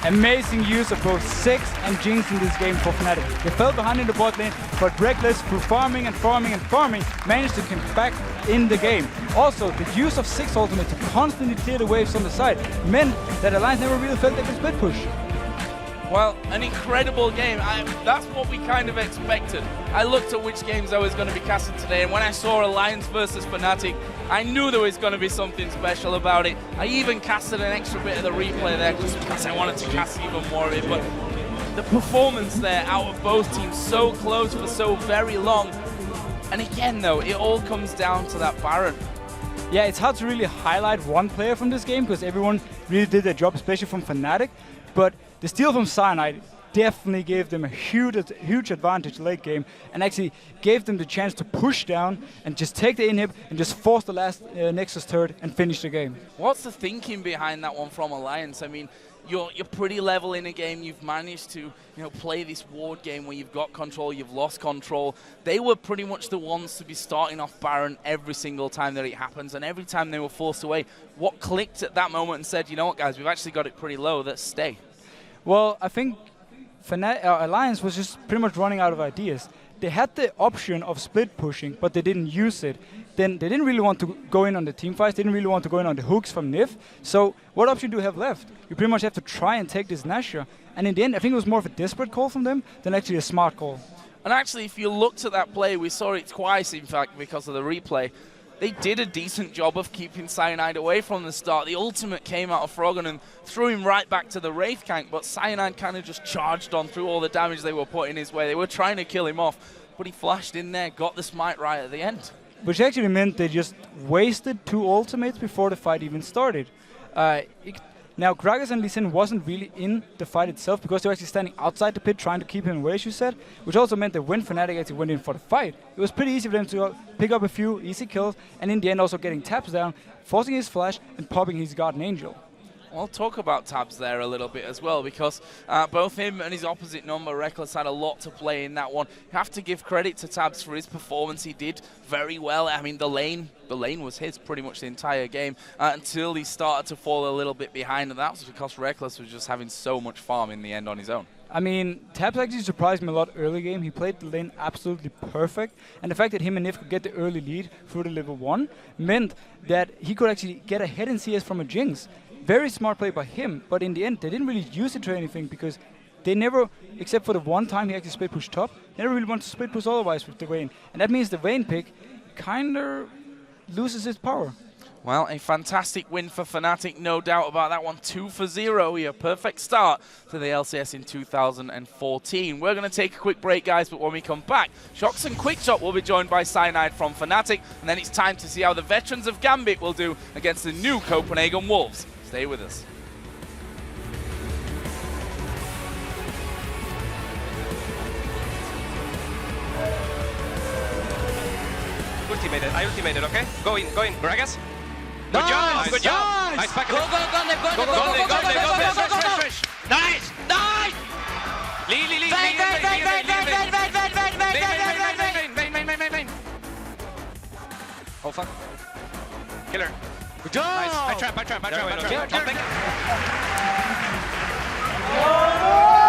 Amazing use of both Six and Jinx in this game for Fnatic. They fell behind in the bot lane, but Reckless, through farming and farming and farming, managed to come back in the game. Also, the use of Six ultimate to constantly clear the waves on the side meant that Alliance never really felt they could split push. Well, an incredible game. That's what we kind of expected. I looked at which games I was going to be casting today, and when I saw Alliance versus Fnatic, I knew there was going to be something special about it. I even casted an extra bit of the replay there just because I wanted to cast even more of it. But the performance there out of both teams, so close for so very long. And again, though, it all comes down to that Baron. Yeah, it's hard to really highlight one player from this game because everyone really did their job, especially from Fnatic. But the steal from Cyanide definitely gave them a huge advantage late game and actually gave them the chance to push down and just take the inhib and just force the last Nexus turret and finish the game. What's the thinking behind that one from Alliance? I mean, you're pretty level in a game. You've managed to play this ward game where you've got control, you've lost control. They were pretty much the ones to be starting off Baron every single time that it happens, and every time they were forced away, what clicked at that moment and said, you know what guys, we've actually got it pretty low, let's stay? Well, I think Alliance was just pretty much running out of ideas. They had the option of split pushing, but they didn't use it. Then they didn't really want to go in on the team fights, they didn't really want to go in on the hooks from Nif. So what option do you have left? You pretty much have to try and take this Nashor. And in the end, I think it was more of a desperate call from them than actually a smart call. And actually, if you looked at that play, we saw it twice, in fact, because of the replay. They did a decent job of keeping Cyanide away from the start. The ultimate came out of Froggen and threw him right back to the Wraith Kank, but Cyanide kind of just charged on through all the damage they were putting his way. They were trying to kill him off, but he flashed in there, got the smite right at the end. Which actually meant they just wasted 2 ultimates before the fight even started. Now, Gragas and Lee Sin wasn't really in the fight itself because they were actually standing outside the pit trying to keep him away, as you said, which also meant that when Fnatic actually went in for the fight, it was pretty easy for them to pick up a few easy kills, and in the end also getting taps down, forcing his flash and popping his Guardian Angel. I'll talk about Tabs there a little bit as well, because both him and his opposite number, Reckless, had a lot to play in that one. You have to give credit to Tabs for his performance. He did very well. I mean, the lane the lane was his pretty much the entire game until he started to fall a little bit behind, and that was because Reckless was just having so much farm in the end on his own. I mean, Tabs actually surprised me a lot early game. He played the lane absolutely perfect, and the fact that him and Nif could get the early lead through the level 1 meant that he could actually get ahead in CS from a Jinx. Very smart play by him, but in the end, they didn't really use it to anything because they never, except for the one time he actually split push top, never really wanted to split push otherwise with the Vayne. And that means the Vayne pick kind of loses its power. Well, a fantastic win for Fnatic, no doubt about that one. 2-0 here, perfect start to the LCS in 2014. We're going to take a quick break, guys, but when we come back, Shox and Quickshot will be joined by Cyanide from Fnatic, and then it's time to see how the veterans of Gambit will do against the new Copenhagen Wolves. Stay with us. Ultimated, I ultimated, okay? Go in, Gragas. Good Nice, job, good job. Nice back. Go, Nice, nice. Lean. Oh fuck. Killer. Good job. Nice. I trap. Kill.